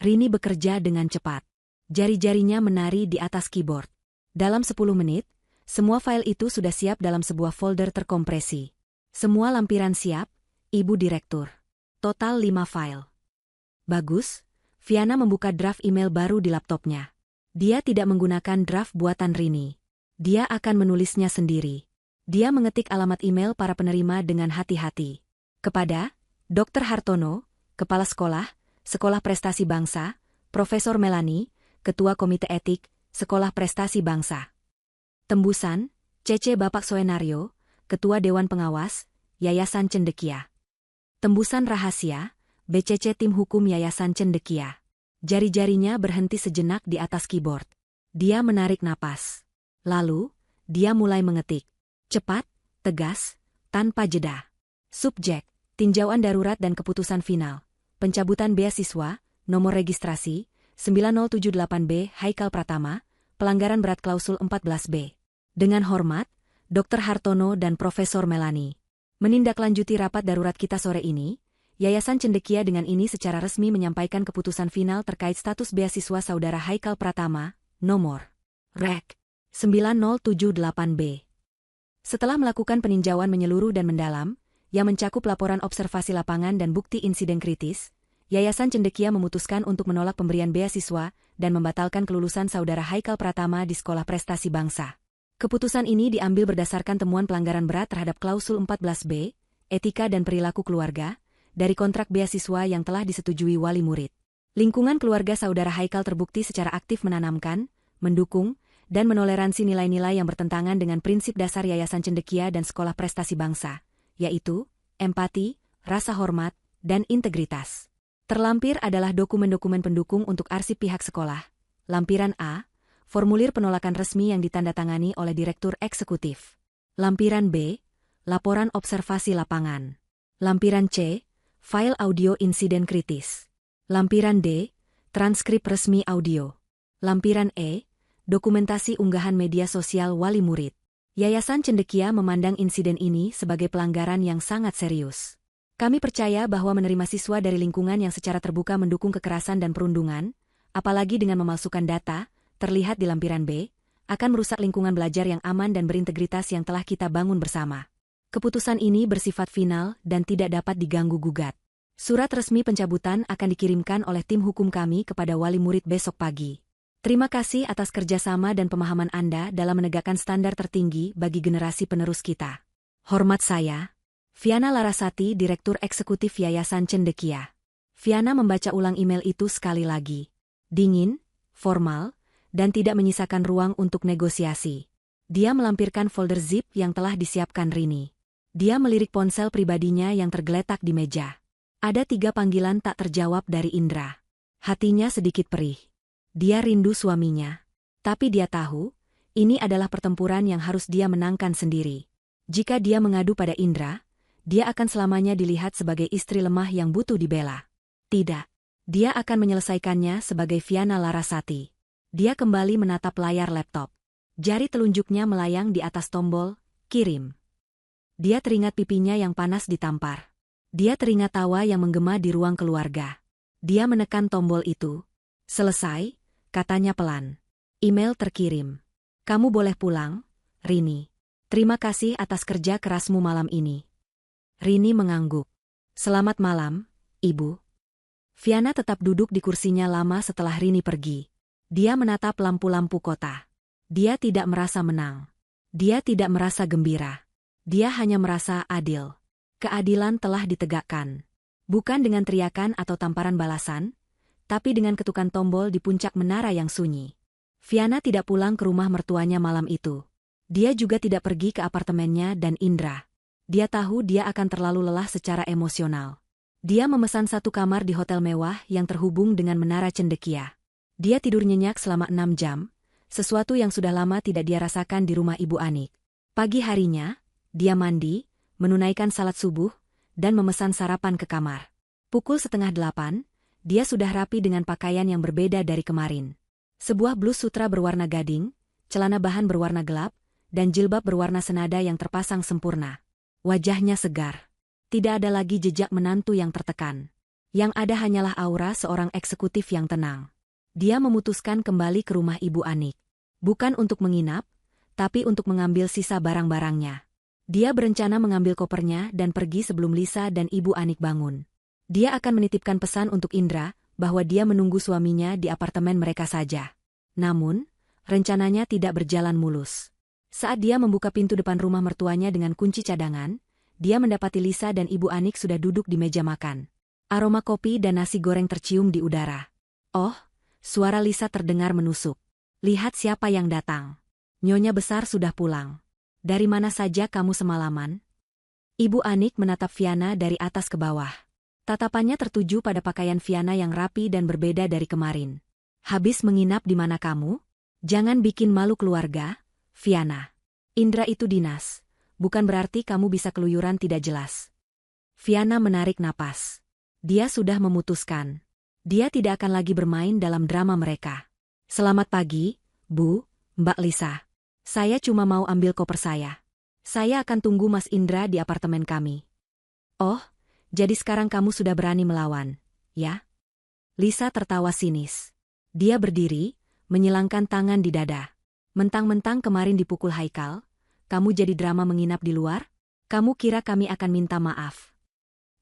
Rini bekerja dengan cepat. Jari-jarinya menari di atas keyboard. Dalam 10 menit, semua file itu sudah siap dalam sebuah folder terkompresi. "Semua lampiran siap, Ibu Direktur. Total 5 file." "Bagus." Viana membuka draft email baru di laptopnya. Dia tidak menggunakan draft buatan Rini. Dia akan menulisnya sendiri. Dia mengetik alamat email para penerima dengan hati-hati. "Kepada Dr. Hartono, Kepala Sekolah, Sekolah Prestasi Bangsa, Profesor Melani, Ketua Komite Etik, Sekolah Prestasi Bangsa. Tembusan, CC Bapak Soenario, Ketua Dewan Pengawas, Yayasan Cendekia. Tembusan rahasia, BCC Tim Hukum Yayasan Cendekia." Jari-jarinya berhenti sejenak di atas keyboard. Dia menarik napas. Lalu, dia mulai mengetik. Cepat, tegas, tanpa jeda. Subjek, tinjauan darurat dan keputusan final. Pencabutan beasiswa, nomor registrasi, 9078B Haikal Pratama, pelanggaran berat klausul 14B. Dengan hormat, Dr. Hartono dan Profesor Melani. Menindaklanjuti rapat darurat kita sore ini, Yayasan Cendekia dengan ini secara resmi menyampaikan keputusan final terkait status beasiswa saudara Haikal Pratama, nomor Rek. 9078B. Setelah melakukan peninjauan menyeluruh dan mendalam, yang mencakup laporan observasi lapangan dan bukti insiden kritis, Yayasan Cendekia memutuskan untuk menolak pemberian beasiswa dan membatalkan kelulusan saudara Haikal Pratama di Sekolah Prestasi Bangsa. Keputusan ini diambil berdasarkan temuan pelanggaran berat terhadap klausul 14B, etika dan perilaku keluarga, dari kontrak beasiswa yang telah disetujui wali murid. Lingkungan keluarga saudara Haikal terbukti secara aktif menanamkan, mendukung, dan menoleransi nilai-nilai yang bertentangan dengan prinsip dasar Yayasan Cendekia dan Sekolah Prestasi Bangsa, yaitu empati, rasa hormat, dan integritas. Terlampir adalah dokumen-dokumen pendukung untuk arsip pihak sekolah. Lampiran A, formulir penolakan resmi yang ditandatangani oleh Direktur Eksekutif. Lampiran B, laporan observasi lapangan. Lampiran C, file audio insiden kritis. Lampiran D, transkrip resmi audio. Lampiran E, dokumentasi unggahan media sosial wali murid. Yayasan Cendekia memandang insiden ini sebagai pelanggaran yang sangat serius. Kami percaya bahwa menerima siswa dari lingkungan yang secara terbuka mendukung kekerasan dan perundungan, apalagi dengan memalsukan data, terlihat di lampiran B, akan merusak lingkungan belajar yang aman dan berintegritas yang telah kita bangun bersama. Keputusan ini bersifat final dan tidak dapat diganggu-gugat. Surat resmi pencabutan akan dikirimkan oleh tim hukum kami kepada wali murid besok pagi. Terima kasih atas kerjasama dan pemahaman Anda dalam menegakkan standar tertinggi bagi generasi penerus kita. Hormat saya, Viana Larasati, Direktur Eksekutif Yayasan Cendekia. Viana membaca ulang email itu sekali lagi. Dingin, formal, dan tidak menyisakan ruang untuk negosiasi. Dia melampirkan folder zip yang telah disiapkan Rini. Dia melirik ponsel pribadinya yang tergeletak di meja. Ada 3 panggilan tak terjawab dari Indra. Hatinya sedikit perih. Dia rindu suaminya. Tapi dia tahu, ini adalah pertempuran yang harus dia menangkan sendiri. Jika dia mengadu pada Indra, dia akan selamanya dilihat sebagai istri lemah yang butuh dibela. Tidak. Dia akan menyelesaikannya sebagai Viana Larasati. Dia kembali menatap layar laptop. Jari telunjuknya melayang di atas tombol, kirim. Dia teringat pipinya yang panas ditampar. Dia teringat tawa yang menggema di ruang keluarga. Dia menekan tombol itu. Selesai, katanya pelan. Email terkirim. Kamu boleh pulang, Rini. Terima kasih atas kerja kerasmu malam ini. Rini mengangguk. Selamat malam, Ibu. Viana tetap duduk di kursinya lama setelah Rini pergi. Dia menatap lampu-lampu kota. Dia tidak merasa menang. Dia tidak merasa gembira. Dia hanya merasa adil. Keadilan telah ditegakkan. Bukan dengan teriakan atau tamparan balasan, tapi dengan ketukan tombol di puncak menara yang sunyi. Viana tidak pulang ke rumah mertuanya malam itu. Dia juga tidak pergi ke apartemennya dan Indra. Dia tahu dia akan terlalu lelah secara emosional. Dia memesan 1 kamar di hotel mewah yang terhubung dengan menara Cendekia. Dia tidur nyenyak selama 6 jam, sesuatu yang sudah lama tidak dia rasakan di rumah Ibu Anik. Pagi harinya, dia mandi, menunaikan salat subuh, dan memesan sarapan ke kamar. Pukul 7:30, dia sudah rapi dengan pakaian yang berbeda dari kemarin. Sebuah blus sutra berwarna gading, celana bahan berwarna gelap, dan jilbab berwarna senada yang terpasang sempurna. Wajahnya segar. Tidak ada lagi jejak menantu yang tertekan. Yang ada hanyalah aura seorang eksekutif yang tenang. Dia memutuskan kembali ke rumah Ibu Anik. Bukan untuk menginap, tapi untuk mengambil sisa barang-barangnya. Dia berencana mengambil kopernya dan pergi sebelum Lisa dan Ibu Anik bangun. Dia akan menitipkan pesan untuk Indra bahwa dia menunggu suaminya di apartemen mereka saja. Namun, rencananya tidak berjalan mulus. Saat dia membuka pintu depan rumah mertuanya dengan kunci cadangan, dia mendapati Lisa dan Ibu Anik sudah duduk di meja makan. Aroma kopi dan nasi goreng tercium di udara. Oh, suara Lisa terdengar menusuk. Lihat siapa yang datang. Nyonya besar sudah pulang. Dari mana saja kamu semalaman? Ibu Anik menatap Viana dari atas ke bawah. Tatapannya tertuju pada pakaian Viana yang rapi dan berbeda dari kemarin. Habis menginap di mana kamu? Jangan bikin malu keluarga, Viana. Indra itu dinas. Bukan berarti kamu bisa keluyuran tidak jelas. Viana menarik napas. Dia sudah memutuskan. Dia tidak akan lagi bermain dalam drama mereka. Selamat pagi, Bu, Mbak Lisa. Saya cuma mau ambil koper saya. Saya akan tunggu Mas Indra di apartemen kami. Oh, jadi sekarang kamu sudah berani melawan, ya? Lisa tertawa sinis. Dia berdiri, menyilangkan tangan di dada. Mentang-mentang kemarin dipukul Haikal, kamu jadi drama menginap di luar? Kamu kira kami akan minta maaf?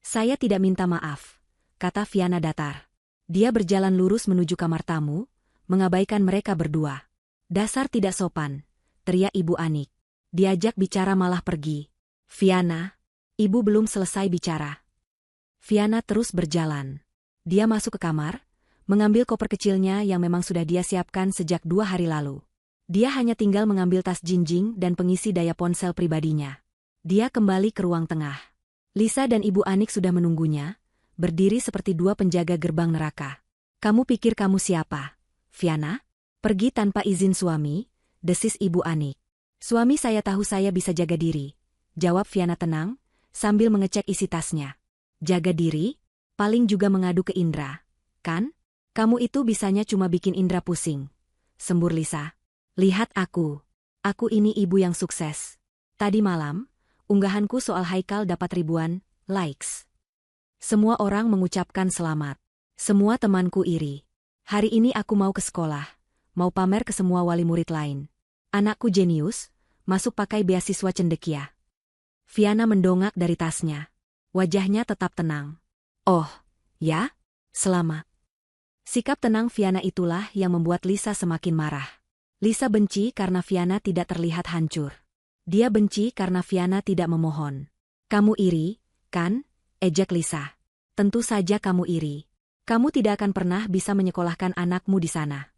Saya tidak minta maaf, kata Viana datar. Dia berjalan lurus menuju kamar tamu, mengabaikan mereka berdua. Dasar tidak sopan, teriak Ibu Anik. Diajak bicara malah pergi. Viana, Ibu belum selesai bicara. Viana terus berjalan. Dia masuk ke kamar, mengambil koper kecilnya yang memang sudah dia siapkan sejak 2 hari lalu. Dia hanya tinggal mengambil tas jinjing dan pengisi daya ponsel pribadinya. Dia kembali ke ruang tengah. Lisa dan Ibu Anik sudah menunggunya, berdiri seperti 2 penjaga gerbang neraka. Kamu pikir kamu siapa, Viana? Pergi tanpa izin suami, desis Ibu Anik. Suami saya tahu saya bisa jaga diri, jawab Viana tenang, sambil mengecek isi tasnya. Jaga diri? Paling juga mengadu ke Indra, kan? Kamu itu bisanya cuma bikin Indra pusing. Sembur Lisa. Lihat aku. Aku ini ibu yang sukses. Tadi malam, unggahanku soal Haikal dapat ribuan likes. Semua orang mengucapkan selamat. Semua temanku iri. Hari ini aku mau ke sekolah, mau pamer ke semua wali murid lain. Anakku jenius, masuk pakai beasiswa cendekia. Viana mendongak dari tasnya. Wajahnya tetap tenang. Oh, ya? Selamat. Sikap tenang Viana itulah yang membuat Lisa semakin marah. Lisa benci karena Viana tidak terlihat hancur. Dia benci karena Viana tidak memohon. Kamu iri, kan? Ejek Lisa. Tentu saja kamu iri. Kamu tidak akan pernah bisa menyekolahkan anakmu di sana.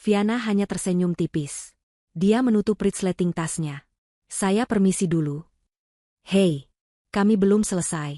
Viana hanya tersenyum tipis. Dia menutup resleting tasnya. Saya permisi dulu. Hei, kami belum selesai.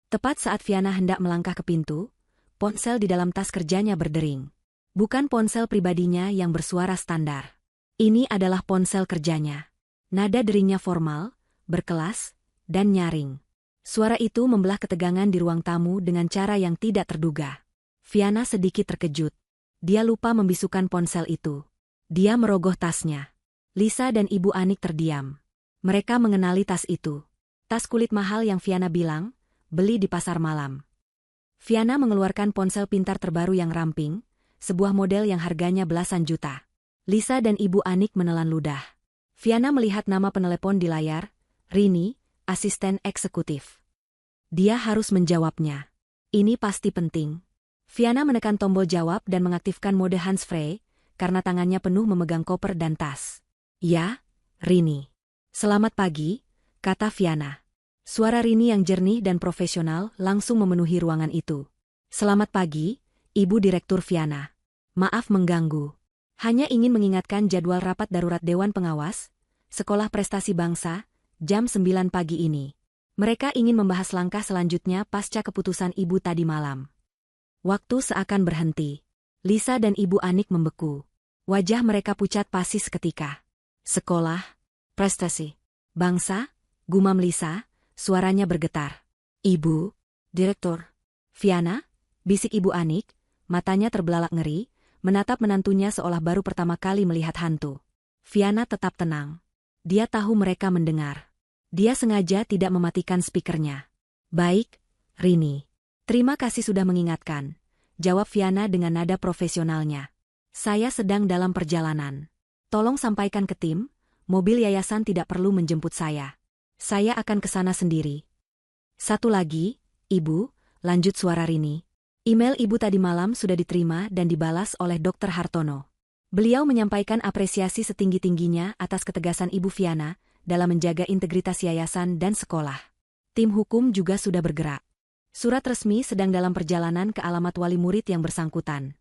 Tepat saat Viana hendak melangkah ke pintu, ponsel di dalam tas kerjanya berdering. Bukan ponsel pribadinya yang bersuara standar. Ini adalah ponsel kerjanya. Nada deringnya formal, berkelas, dan nyaring. Suara itu membelah ketegangan di ruang tamu dengan cara yang tidak terduga. Viana sedikit terkejut. Dia lupa membisukan ponsel itu. Dia merogoh tasnya. Lisa dan Ibu Anik terdiam. Mereka mengenali tas itu. Tas kulit mahal yang Viana bilang, beli di pasar malam. Viana mengeluarkan ponsel pintar terbaru yang ramping, sebuah model yang harganya belasan juta. Lisa dan Ibu Anik menelan ludah. Viana melihat nama penelepon di layar, Rini, asisten eksekutif. Dia harus menjawabnya. Ini pasti penting. Viana menekan tombol jawab dan mengaktifkan mode handsfree, karena tangannya penuh memegang koper dan tas. Ya, Rini. Selamat pagi, kata Viana. Suara Rini yang jernih dan profesional langsung memenuhi ruangan itu. Selamat pagi, Ibu Direktur Viana. Maaf mengganggu. Hanya ingin mengingatkan jadwal rapat darurat Dewan Pengawas, Sekolah Prestasi Bangsa, jam 9 pagi ini. Mereka ingin membahas langkah selanjutnya pasca keputusan Ibu tadi malam. Waktu seakan berhenti. Lisa dan Ibu Anik membeku. Wajah mereka pucat pasi seketika. Sekolah Prestasi Bangsa, gumam Lisa. Suaranya bergetar. Ibu, Direktur. Viana, bisik Ibu Anik, matanya terbelalak ngeri, menatap menantunya seolah baru pertama kali melihat hantu. Viana tetap tenang. Dia tahu mereka mendengar. Dia sengaja tidak mematikan speakernya. Baik, Rini. Terima kasih sudah mengingatkan. Jawab Viana dengan nada profesionalnya. Saya sedang dalam perjalanan. Tolong sampaikan ke tim, mobil yayasan tidak perlu menjemput saya. Saya akan ke sana sendiri. Satu lagi, Ibu, lanjut suara Rini. Email Ibu tadi malam sudah diterima dan dibalas oleh Dr. Hartono. Beliau menyampaikan apresiasi setinggi-tingginya atas ketegasan Ibu Viana dalam menjaga integritas yayasan dan sekolah. Tim hukum juga sudah bergerak. Surat resmi sedang dalam perjalanan ke alamat wali murid yang bersangkutan.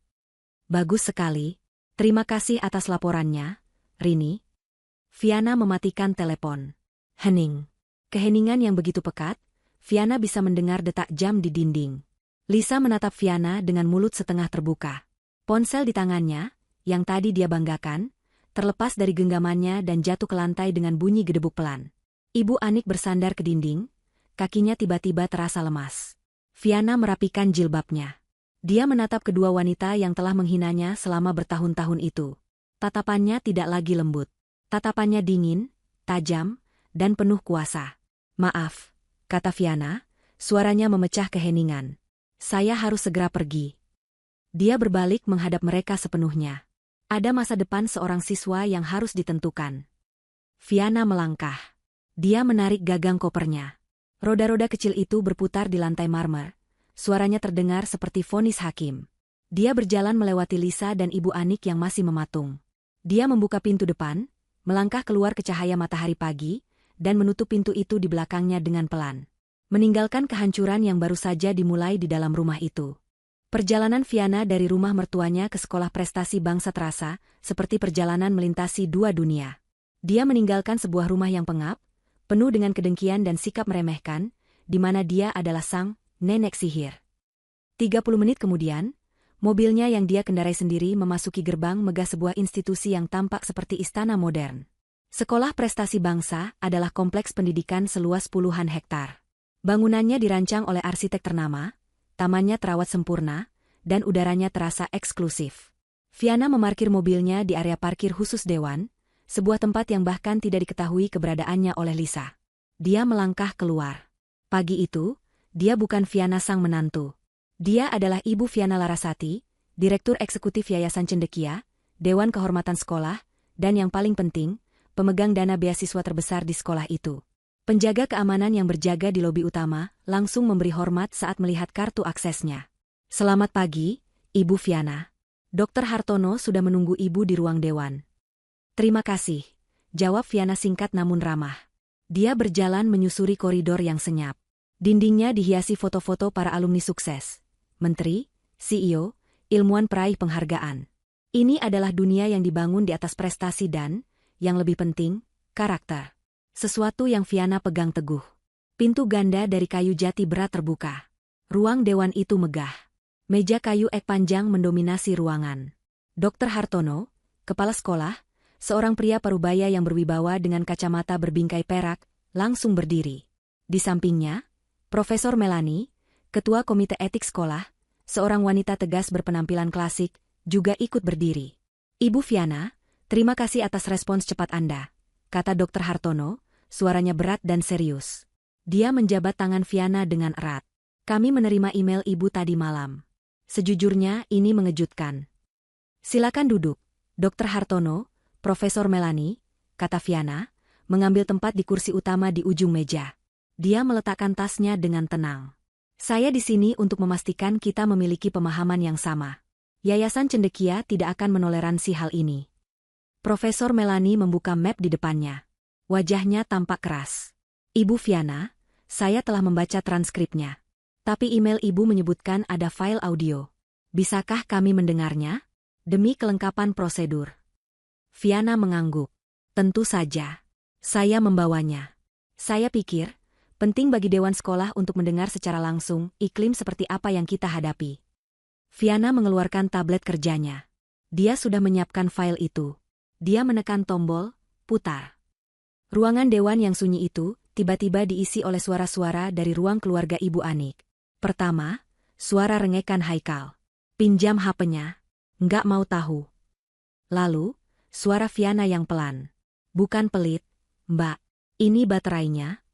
Bagus sekali. Terima kasih atas laporannya, Rini. Viana mematikan telepon. Hening. Keheningan yang begitu pekat, Viana bisa mendengar detak jam di dinding. Lisa menatap Viana dengan mulut setengah terbuka. Ponsel di tangannya, yang tadi dia banggakan, terlepas dari genggamannya dan jatuh ke lantai dengan bunyi gedebuk pelan. Ibu Anik bersandar ke dinding, kakinya tiba-tiba terasa lemas. Viana merapikan jilbabnya. Dia menatap kedua wanita yang telah menghinanya selama bertahun-tahun itu. Tatapannya tidak lagi lembut. Tatapannya dingin, tajam, dan penuh kuasa. Maaf, kata Viana, suaranya memecah keheningan. Saya harus segera pergi. Dia berbalik menghadap mereka sepenuhnya. Ada masa depan seorang siswa yang harus ditentukan. Viana melangkah. Dia menarik gagang kopernya. Roda-roda kecil itu berputar di lantai marmer. Suaranya terdengar seperti vonis hakim. Dia berjalan melewati Lisa dan Ibu Anik yang masih mematung. Dia membuka pintu depan, melangkah keluar ke cahaya matahari pagi, dan menutup pintu itu di belakangnya dengan pelan. Meninggalkan kehancuran yang baru saja dimulai di dalam rumah itu. Perjalanan Viana dari rumah mertuanya ke Sekolah Prestasi Bangsa terasa seperti perjalanan melintasi dua dunia. Dia meninggalkan sebuah rumah yang pengap, penuh dengan kedengkian dan sikap meremehkan, di mana dia adalah sang nenek sihir. 30 menit kemudian, mobilnya yang dia kendarai sendiri memasuki gerbang megah sebuah institusi yang tampak seperti istana modern. Sekolah Prestasi Bangsa adalah kompleks pendidikan seluas puluhan hektar. Bangunannya dirancang oleh arsitek ternama, tamannya terawat sempurna, dan udaranya terasa eksklusif. Viana memarkir mobilnya di area parkir khusus dewan, Sebuah tempat yang bahkan tidak diketahui keberadaannya oleh Lisa. Dia melangkah keluar. Pagi itu, dia bukan Viana sang menantu. Dia adalah Ibu Viana Larasati, Direktur Eksekutif Yayasan Cendekia, Dewan Kehormatan Sekolah, dan yang paling penting, pemegang dana beasiswa terbesar di sekolah itu. Penjaga keamanan yang berjaga di lobi utama langsung memberi hormat saat melihat kartu aksesnya. "Selamat pagi, Ibu Viana." Dr. Hartono sudah menunggu ibu di ruang dewan. "Terima kasih," jawab Viana singkat namun ramah. Dia berjalan menyusuri koridor yang senyap. Dindingnya dihiasi foto-foto para alumni sukses, menteri, CEO, ilmuwan peraih penghargaan. Ini adalah dunia yang dibangun di atas prestasi dan, yang lebih penting, karakter. Sesuatu yang Viana pegang teguh. Pintu ganda dari kayu jati berat terbuka. Ruang dewan itu megah. Meja kayu ek panjang mendominasi ruangan. Dr. Hartono, kepala sekolah, seorang pria parubaya yang berwibawa dengan kacamata berbingkai perak, langsung berdiri. Di sampingnya, Profesor Melani, Ketua Komite Etik Sekolah, seorang wanita tegas berpenampilan klasik, juga ikut berdiri. "Ibu Viana, terima kasih atas respons cepat Anda," kata Dr. Hartono, suaranya berat dan serius. Dia menjabat tangan Viana dengan erat. "Kami menerima email Ibu tadi malam. Sejujurnya ini mengejutkan." "Silakan duduk, Dr. Hartono, Profesor Melani," kata Viana, mengambil tempat di kursi utama di ujung meja. Dia meletakkan tasnya dengan tenang. "Saya di sini untuk memastikan kita memiliki pemahaman yang sama. Yayasan Cendekia tidak akan menoleransi hal ini." Profesor Melani membuka map di depannya. Wajahnya tampak keras. "Ibu Viana, saya telah membaca transkripnya. Tapi email Ibu menyebutkan ada file audio. Bisakah kami mendengarnya? Demi kelengkapan prosedur." Viana mengangguk. "Tentu saja. Saya membawanya. Saya pikir, penting bagi Dewan Sekolah untuk mendengar secara langsung iklim seperti apa yang kita hadapi." Viana mengeluarkan tablet kerjanya. Dia sudah menyiapkan file itu. Dia menekan tombol, putar. Ruangan dewan yang sunyi itu tiba-tiba diisi oleh suara-suara dari ruang keluarga Ibu Anik. Pertama, suara rengekan Haikal. "Pinjam HP-nya. Nggak mau tahu." Lalu, suara Viana yang pelan. "Bukan pelit, Mbak. Ini baterainya."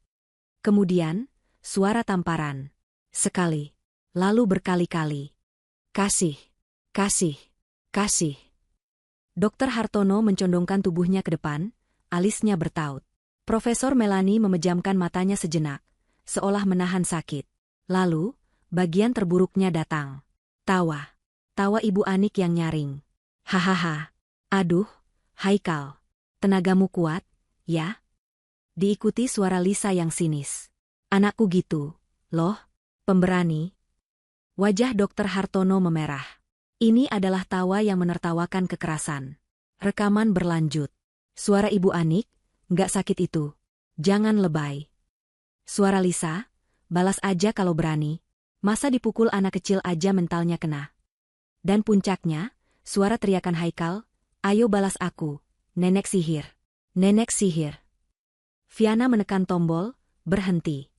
Kemudian, suara tamparan. Sekali. Lalu berkali-kali. "Kasih. Kasih. Kasih." Dr. Hartono mencondongkan tubuhnya ke depan, alisnya bertaut. Profesor Melani memejamkan matanya sejenak, seolah menahan sakit. Lalu, bagian terburuknya datang. Tawa. Tawa Ibu Anik yang nyaring. "Hahaha. Aduh, Haikal. Tenagamu kuat, ya?" Diikuti suara Lisa yang sinis. "Anakku gitu, loh, pemberani." Wajah Dr. Hartono memerah. Ini adalah tawa yang menertawakan kekerasan. Rekaman berlanjut. Suara Ibu Anik, "Nggak sakit itu. Jangan lebay." Suara Lisa, "Balas aja kalau berani. Masa dipukul anak kecil aja mentalnya kena." Dan puncaknya, suara teriakan Haikal, "Ayo balas aku, nenek sihir. Nenek sihir." Viana menekan tombol, berhenti.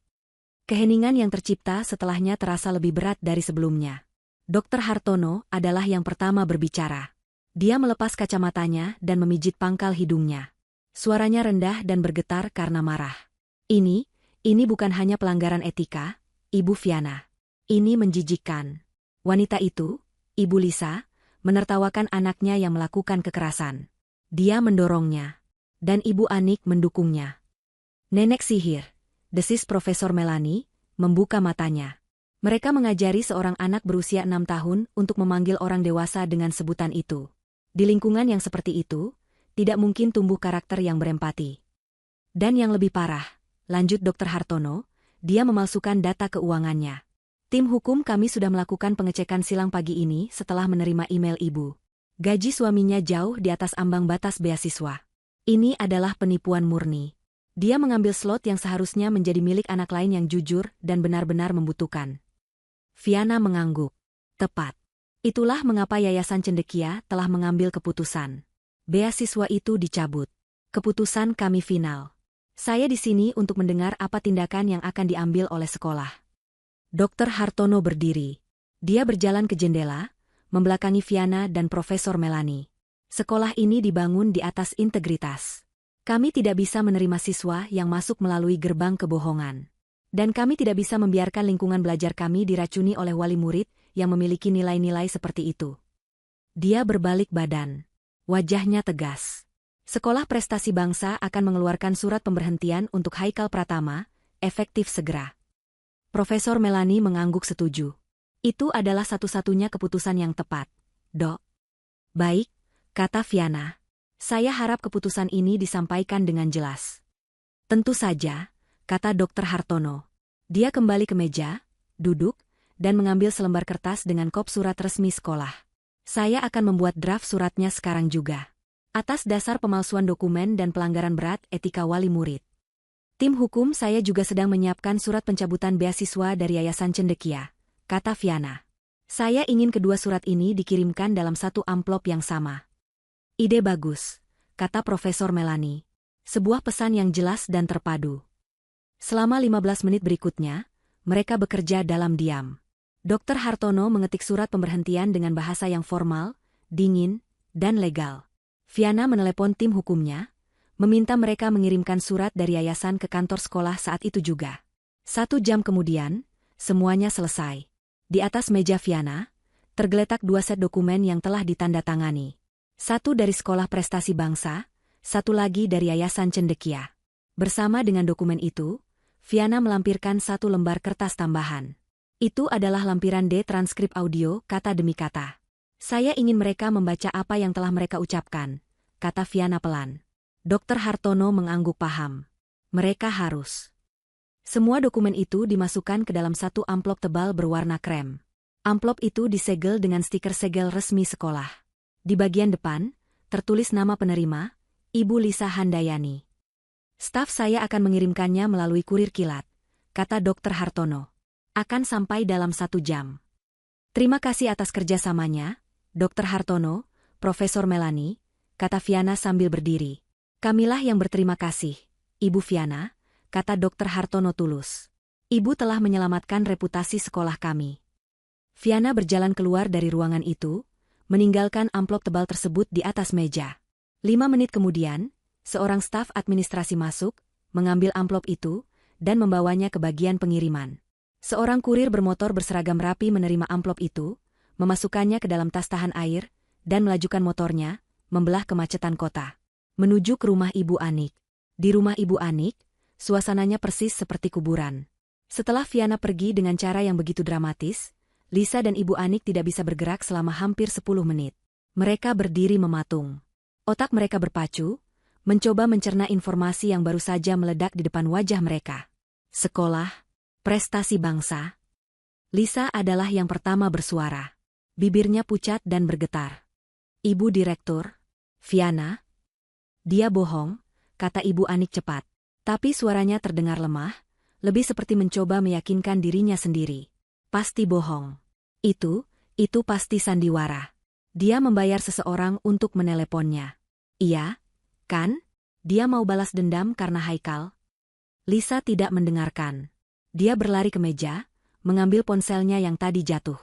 Keheningan yang tercipta setelahnya terasa lebih berat dari sebelumnya. Dr. Hartono adalah yang pertama berbicara. Dia melepas kacamatanya dan memijit pangkal hidungnya. Suaranya rendah dan bergetar karena marah. Ini bukan hanya pelanggaran etika, Ibu Viana. Ini menjijikkan." Wanita itu, Ibu Lisa, menertawakan anaknya yang melakukan kekerasan. Dia mendorongnya. Dan Ibu Anik mendukungnya. "Nenek sihir," desis Profesor Melani, membuka matanya. Mereka mengajari seorang anak berusia 6 tahun untuk memanggil orang dewasa dengan sebutan itu. Di lingkungan yang seperti itu, tidak mungkin tumbuh karakter yang berempati. "Dan yang lebih parah," lanjut Dr. Hartono, "dia memalsukan data keuangannya. Tim hukum kami sudah melakukan pengecekan silang pagi ini setelah menerima email Ibu. Gaji suaminya jauh di atas ambang batas beasiswa. Ini adalah penipuan murni. Dia mengambil slot yang seharusnya menjadi milik anak lain yang jujur dan benar-benar membutuhkan." Viana mengangguk. "Tepat. Itulah mengapa Yayasan Cendekia telah mengambil keputusan. Beasiswa itu dicabut. Keputusan kami final. Saya di sini untuk mendengar apa tindakan yang akan diambil oleh sekolah." Dr. Hartono berdiri. Dia berjalan ke jendela, membelakangi Viana dan Profesor Melani. Sekolah ini dibangun di atas integritas. Kami tidak bisa menerima siswa yang masuk melalui gerbang kebohongan. Dan kami tidak bisa membiarkan lingkungan belajar kami diracuni oleh wali murid yang memiliki nilai-nilai seperti itu. Dia berbalik badan. Wajahnya tegas. Sekolah Prestasi Bangsa akan mengeluarkan surat pemberhentian untuk Haikal Pratama, efektif segera. Profesor Melani mengangguk setuju. Itu adalah satu-satunya keputusan yang tepat, Dok. Baik, kata Viana. Saya harap keputusan ini disampaikan dengan jelas. Tentu saja, kata Dr. Hartono. Dia kembali ke meja, duduk, dan mengambil selembar kertas dengan kop surat resmi sekolah. Saya akan membuat draft suratnya sekarang juga. Atas dasar pemalsuan dokumen dan pelanggaran berat etika wali murid. Tim hukum saya juga sedang menyiapkan surat pencabutan beasiswa dari Yayasan Cendekia, kata Viana. Saya ingin kedua surat ini dikirimkan dalam satu amplop yang sama. Ide bagus, kata Profesor Melani. Sebuah pesan yang jelas dan terpadu. Selama 15 menit berikutnya, mereka bekerja dalam diam. Dr. Hartono mengetik surat pemberhentian dengan bahasa yang formal, dingin, dan legal. Viana menelepon tim hukumnya, meminta mereka mengirimkan surat dari yayasan ke kantor sekolah saat itu juga. 1 jam kemudian, semuanya selesai. Di atas meja Viana, tergeletak 2 set dokumen yang telah ditandatangani. 1 dari Sekolah Prestasi Bangsa, 1 lagi dari Yayasan Cendekia. Bersama dengan dokumen itu, Viana melampirkan 1 lembar kertas tambahan. Itu adalah lampiran D transkrip audio kata demi kata. Saya ingin mereka membaca apa yang telah mereka ucapkan, kata Viana pelan. Dr. Hartono mengangguk paham. Mereka harus. Semua dokumen itu dimasukkan ke dalam 1 amplop tebal berwarna krem. Amplop itu disegel dengan stiker segel resmi sekolah. Di bagian depan, tertulis nama penerima, Ibu Lisa Handayani. Staf saya akan mengirimkannya melalui kurir kilat, kata Dr. Hartono. Akan sampai dalam 1 jam. Terima kasih atas kerjasamanya, Dr. Hartono, Profesor Melani, kata Viana sambil berdiri. Kamilah yang berterima kasih, Ibu Viana, kata Dr. Hartono tulus. Ibu telah menyelamatkan reputasi sekolah kami. Viana berjalan keluar dari ruangan itu, meninggalkan amplop tebal tersebut di atas meja. 5 menit kemudian, seorang staf administrasi masuk, mengambil amplop itu, dan membawanya ke bagian pengiriman. Seorang kurir bermotor berseragam rapi menerima amplop itu, memasukkannya ke dalam tas tahan air, dan melajukan motornya, membelah kemacetan kota. Menuju ke rumah Ibu Anik. Di rumah Ibu Anik, suasananya persis seperti kuburan. Setelah Viana pergi dengan cara yang begitu dramatis, Lisa dan Ibu Anik tidak bisa bergerak selama hampir 10 menit. Mereka berdiri mematung. Otak mereka berpacu, mencoba mencerna informasi yang baru saja meledak di depan wajah mereka. Sekolah, Prestasi Bangsa. Lisa adalah yang pertama bersuara. Bibirnya pucat dan bergetar. Ibu Direktur, Viana. Dia bohong, kata Ibu Anik cepat. Tapi suaranya terdengar lemah, lebih seperti mencoba meyakinkan dirinya sendiri. Pasti bohong. Itu pasti sandiwara. Dia membayar seseorang untuk meneleponnya. Iya, kan? Dia mau balas dendam karena Haikal. Lisa tidak mendengarkan. Dia berlari ke meja, mengambil ponselnya yang tadi jatuh.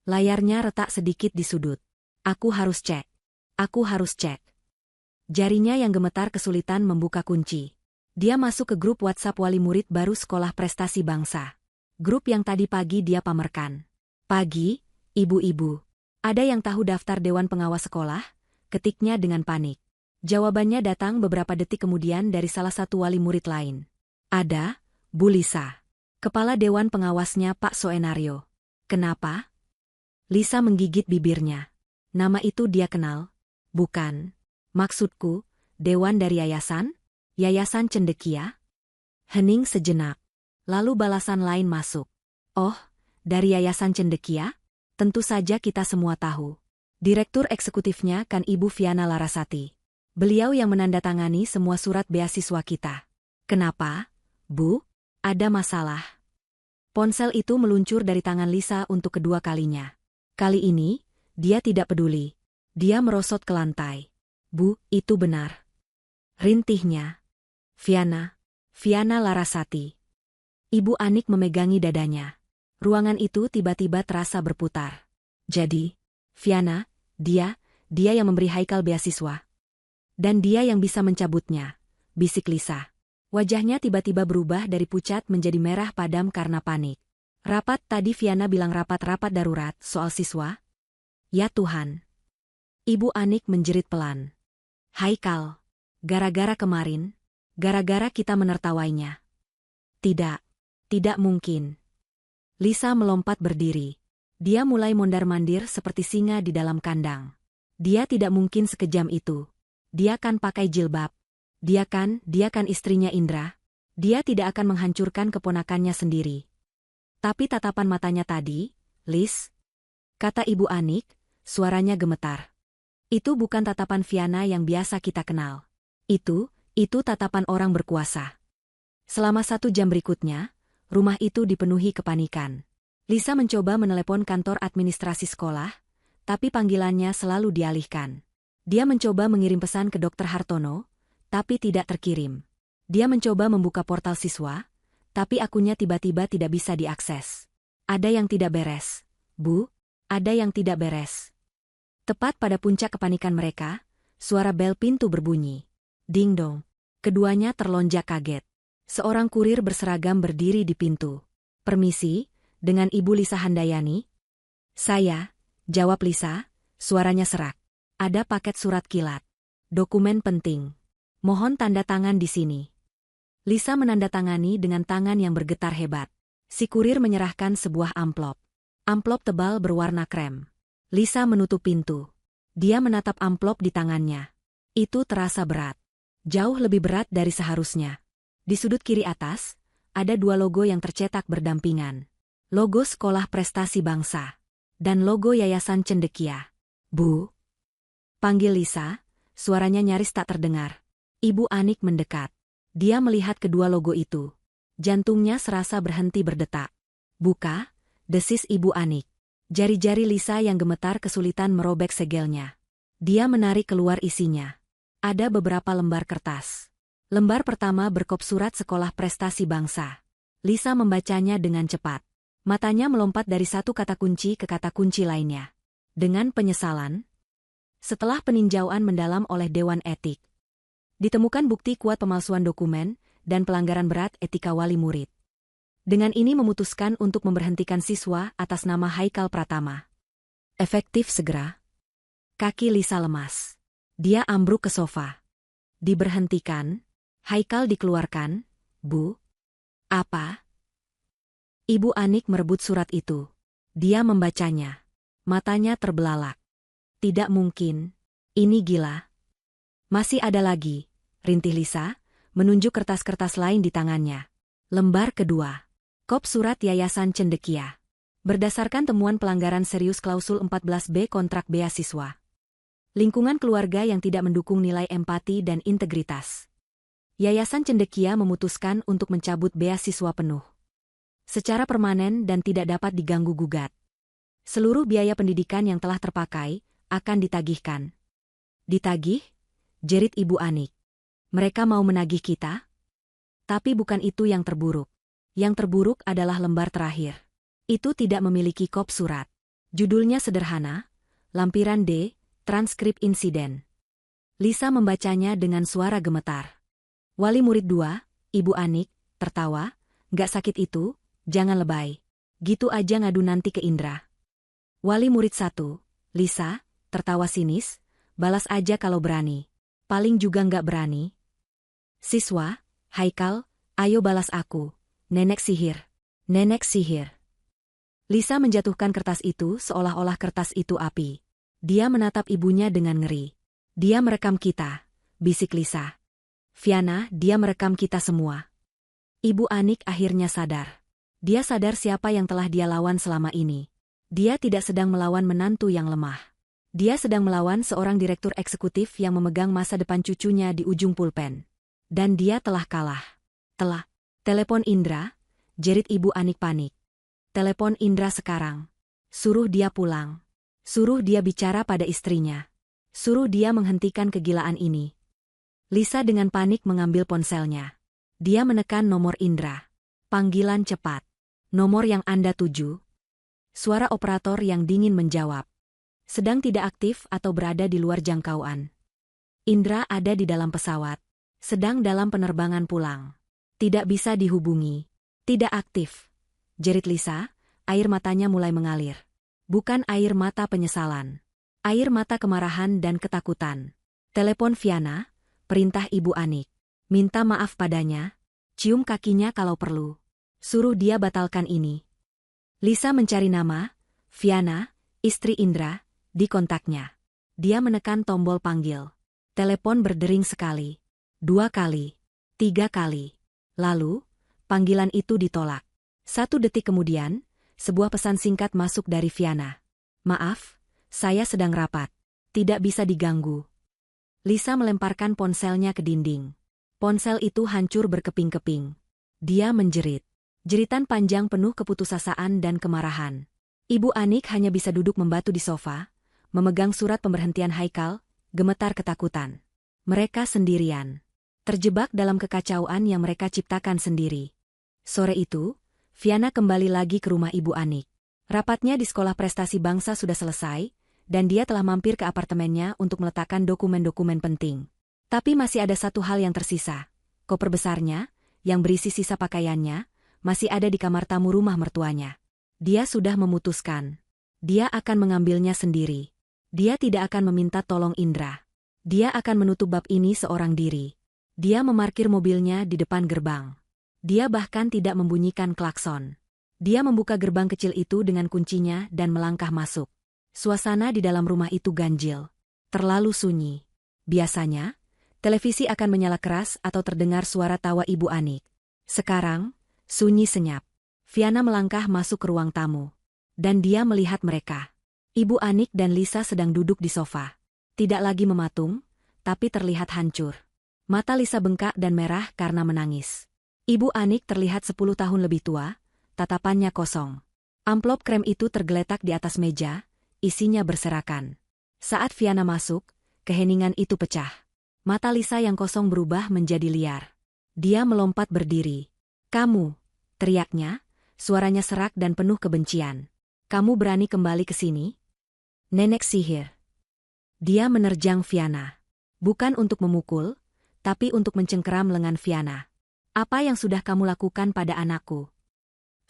Layarnya retak sedikit di sudut. Aku harus cek. Aku harus cek. Jarinya yang gemetar kesulitan membuka kunci. Dia masuk ke grup WhatsApp wali murid baru Sekolah Prestasi Bangsa. Grup yang tadi pagi dia pamerkan. Pagi, ibu-ibu. Ada yang tahu daftar Dewan Pengawas Sekolah? Ketiknya dengan panik. Jawabannya datang beberapa detik kemudian dari salah satu wali murid lain. Ada, Bu Lisa. Kepala Dewan Pengawasnya Pak Soenario. Kenapa? Lisa menggigit bibirnya. Nama itu dia kenal? Bukan. Maksudku, Dewan dari Yayasan? Yayasan Cendekia? Hening sejenak. Lalu balasan lain masuk. Oh, dari Yayasan Cendekia? Tentu saja kita semua tahu. Direktur eksekutifnya kan Ibu Viana Larasati. Beliau yang menandatangani semua surat beasiswa kita. Kenapa, Bu? Ada masalah? Ponsel itu meluncur dari tangan Lisa untuk kedua kalinya. Kali ini, dia tidak peduli. Dia merosot ke lantai. Bu, itu benar. Rintihnya. Viana Larasati. Ibu Anik memegangi dadanya. Ruangan itu tiba-tiba terasa berputar. Jadi, Viana, dia Dia yang memberi Haikal beasiswa. Dan dia yang bisa mencabutnya, bisik Lisa. Wajahnya tiba-tiba berubah dari pucat menjadi merah padam karena panik. Rapat tadi Viana bilang rapat darurat soal siswa? Ya Tuhan. Ibu Anik menjerit pelan. Haikal. Gara-gara kemarin? Gara-gara kita menertawainya? Tidak. Tidak mungkin. Lisa melompat berdiri. Dia mulai mondar-mandir seperti singa di dalam kandang. Dia tidak mungkin sekejam itu. Dia kan pakai jilbab. Dia kan istrinya Indra. Dia tidak akan menghancurkan keponakannya sendiri. Tapi tatapan matanya tadi, Lis, kata Ibu Anik, suaranya gemetar. Itu bukan tatapan Viana yang biasa kita kenal. Itu tatapan orang berkuasa. Selama 1 jam berikutnya, rumah itu dipenuhi kepanikan. Lisa mencoba menelepon kantor administrasi sekolah, tapi panggilannya selalu dialihkan. Dia mencoba mengirim pesan ke Dr. Hartono, tapi tidak terkirim. Dia mencoba membuka portal siswa, tapi akunnya tiba-tiba tidak bisa diakses. Ada yang tidak beres, Bu. Ada yang tidak beres. Tepat pada puncak kepanikan mereka, suara bel pintu berbunyi. Ding dong. Keduanya terlonjak kaget. Seorang kurir berseragam berdiri di pintu. Permisi, dengan Ibu Lisa Handayani? Saya, jawab Lisa, suaranya serak. Ada paket surat kilat. Dokumen penting. Mohon tanda tangan di sini. Lisa menandatangani dengan tangan yang bergetar hebat. Si kurir menyerahkan sebuah amplop. Amplop tebal berwarna krem. Lisa menutup pintu. Dia menatap amplop di tangannya. Itu terasa berat. Jauh lebih berat dari seharusnya. Di sudut kiri atas, ada 2 logo yang tercetak berdampingan. Logo Sekolah Prestasi Bangsa. Dan logo Yayasan Cendekia. Bu. Panggil Lisa, suaranya nyaris tak terdengar. Ibu Anik mendekat. Dia melihat kedua logo itu. Jantungnya serasa berhenti berdetak. Buka, desis Ibu Anik. Jari-jari Lisa yang gemetar kesulitan merobek segelnya. Dia menarik keluar isinya. Ada beberapa lembar kertas. Lembar pertama berkop surat Sekolah Prestasi Bangsa. Lisa membacanya dengan cepat. Matanya melompat dari satu kata kunci ke kata kunci lainnya. Dengan penyesalan. Setelah peninjauan mendalam oleh Dewan Etik. Ditemukan bukti kuat pemalsuan dokumen dan pelanggaran berat etika wali murid. Dengan ini memutuskan untuk memberhentikan siswa atas nama Haikal Pratama. Efektif segera. Kaki Lisa lemas. Dia ambruk ke sofa. Diberhentikan? Haikal dikeluarkan? Bu? Apa? Ibu Anik merebut surat itu. Dia membacanya. Matanya terbelalak. Tidak mungkin. Ini gila. Masih ada lagi, rintih Lisa, menunjuk kertas-kertas lain di tangannya. Lembar kedua. Kop surat Yayasan Cendekia. Berdasarkan temuan pelanggaran serius klausul 14B kontrak beasiswa. Lingkungan keluarga yang tidak mendukung nilai empati dan integritas. Yayasan Cendekia memutuskan untuk mencabut beasiswa penuh. Secara permanen dan tidak dapat diganggu-gugat. Seluruh biaya pendidikan yang telah terpakai akan ditagihkan. Ditagih? Jerit Ibu Anik. Mereka mau menagih kita? Tapi bukan itu yang terburuk. Yang terburuk adalah lembar terakhir. Itu tidak memiliki kop surat. Judulnya sederhana, Lampiran D, Transkrip Insiden. Lisa membacanya dengan suara gemetar. Wali murid 2, Ibu Anik, tertawa, "Gak sakit itu, jangan lebay. Gitu aja ngadu nanti ke Indra." Wali murid 1, Lisa, tertawa sinis, "Balas aja kalau berani. Paling juga nggak berani." Siswa, Haikal, ayo balas aku. Nenek sihir. Nenek sihir. Lisa menjatuhkan kertas itu seolah-olah kertas itu api. Dia menatap ibunya dengan ngeri. Dia merekam kita, bisik Lisa. Viana, dia merekam kita semua. Ibu Anik akhirnya sadar. Dia sadar siapa yang telah dia lawan selama ini. Dia tidak sedang melawan menantu yang lemah. Dia sedang melawan seorang direktur eksekutif yang memegang masa depan cucunya di ujung pulpen. Dan dia telah kalah. Telah. Telepon Indra, jerit Ibu Anik panik. Telepon Indra sekarang. Suruh dia pulang. Suruh dia bicara pada istrinya. Suruh dia menghentikan kegilaan ini. Lisa dengan panik mengambil ponselnya. Dia menekan nomor Indra. Panggilan cepat. Nomor yang Anda tuju. Suara operator yang dingin menjawab. Sedang tidak aktif atau berada di luar jangkauan. Indra ada di dalam pesawat. Sedang dalam penerbangan pulang. Tidak bisa dihubungi. Tidak aktif. Jerit Lisa, air matanya mulai mengalir. Bukan air mata penyesalan. Air mata kemarahan dan ketakutan. Telepon Viana, perintah Ibu Anik. Minta maaf padanya. Cium kakinya kalau perlu. Suruh dia batalkan ini. Lisa mencari nama, Viana, istri Indra, di kontaknya. Dia menekan tombol panggil. Telepon berdering sekali, 2 kali, 3 kali. Lalu, panggilan itu ditolak. 1 detik kemudian, sebuah pesan singkat masuk dari Viana. Maaf, saya sedang rapat. Tidak bisa diganggu. Lisa melemparkan ponselnya ke dinding. Ponsel itu hancur berkeping-keping. Dia menjerit. Jeritan panjang penuh keputusasaan dan kemarahan. Ibu Anik hanya bisa duduk membatu di sofa, memegang surat pemberhentian Haikal, gemetar ketakutan. Mereka sendirian. Terjebak dalam kekacauan yang mereka ciptakan sendiri. Sore itu, Viana kembali lagi ke rumah Ibu Anik. Rapatnya di sekolah prestasi bangsa sudah selesai, dan dia telah mampir ke apartemennya untuk meletakkan dokumen-dokumen penting. Tapi masih ada satu hal yang tersisa. Koper besarnya, yang berisi sisa pakaiannya, masih ada di kamar tamu rumah mertuanya. Dia sudah memutuskan. Dia akan mengambilnya sendiri. Dia tidak akan meminta tolong Indra. Dia akan menutup bab ini seorang diri. Dia memarkir mobilnya di depan gerbang. Dia bahkan tidak membunyikan klakson. Dia membuka gerbang kecil itu dengan kuncinya dan melangkah masuk. Suasana di dalam rumah itu ganjil. Terlalu sunyi. Biasanya, televisi akan menyala keras atau terdengar suara tawa Ibu Anik. Sekarang, sunyi senyap. Viana melangkah masuk ke ruang tamu. Dan dia melihat mereka. Ibu Anik dan Lisa sedang duduk di sofa. Tidak lagi mematung, tapi terlihat hancur. Mata Lisa bengkak dan merah karena menangis. Ibu Anik terlihat 10 tahun lebih tua, tatapannya kosong. Amplop krem itu tergeletak di atas meja, isinya berserakan. Saat Viana masuk, keheningan itu pecah. Mata Lisa yang kosong berubah menjadi liar. Dia melompat berdiri. "Kamu!" teriaknya, suaranya serak dan penuh kebencian. "Kamu berani kembali ke sini? Nenek sihir." Dia menerjang Viana. Bukan untuk memukul, tapi untuk mencengkeram lengan Viana. "Apa yang sudah kamu lakukan pada anakku?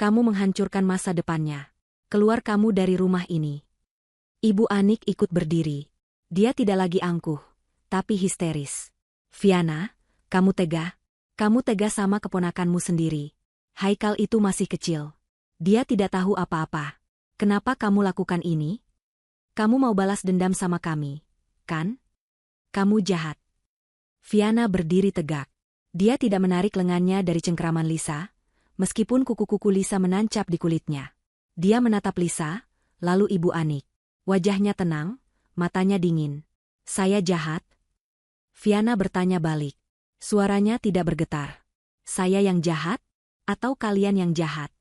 Kamu menghancurkan masa depannya. Keluar kamu dari rumah ini." Ibu Anik ikut berdiri. Dia tidak lagi angkuh, tapi histeris. "Viana, kamu tega. Kamu tega sama keponakanmu sendiri. Haikal itu masih kecil. Dia tidak tahu apa-apa. Kenapa kamu lakukan ini? Kamu mau balas dendam sama kami, kan? Kamu jahat." Viana berdiri tegak. Dia tidak menarik lengannya dari cengkeraman Lisa, meskipun kuku-kuku Lisa menancap di kulitnya. Dia menatap Lisa, lalu Ibu Anik. Wajahnya tenang, matanya dingin. "Saya jahat?" Viana bertanya balik. Suaranya tidak bergetar. "Saya yang jahat? Atau kalian yang jahat?"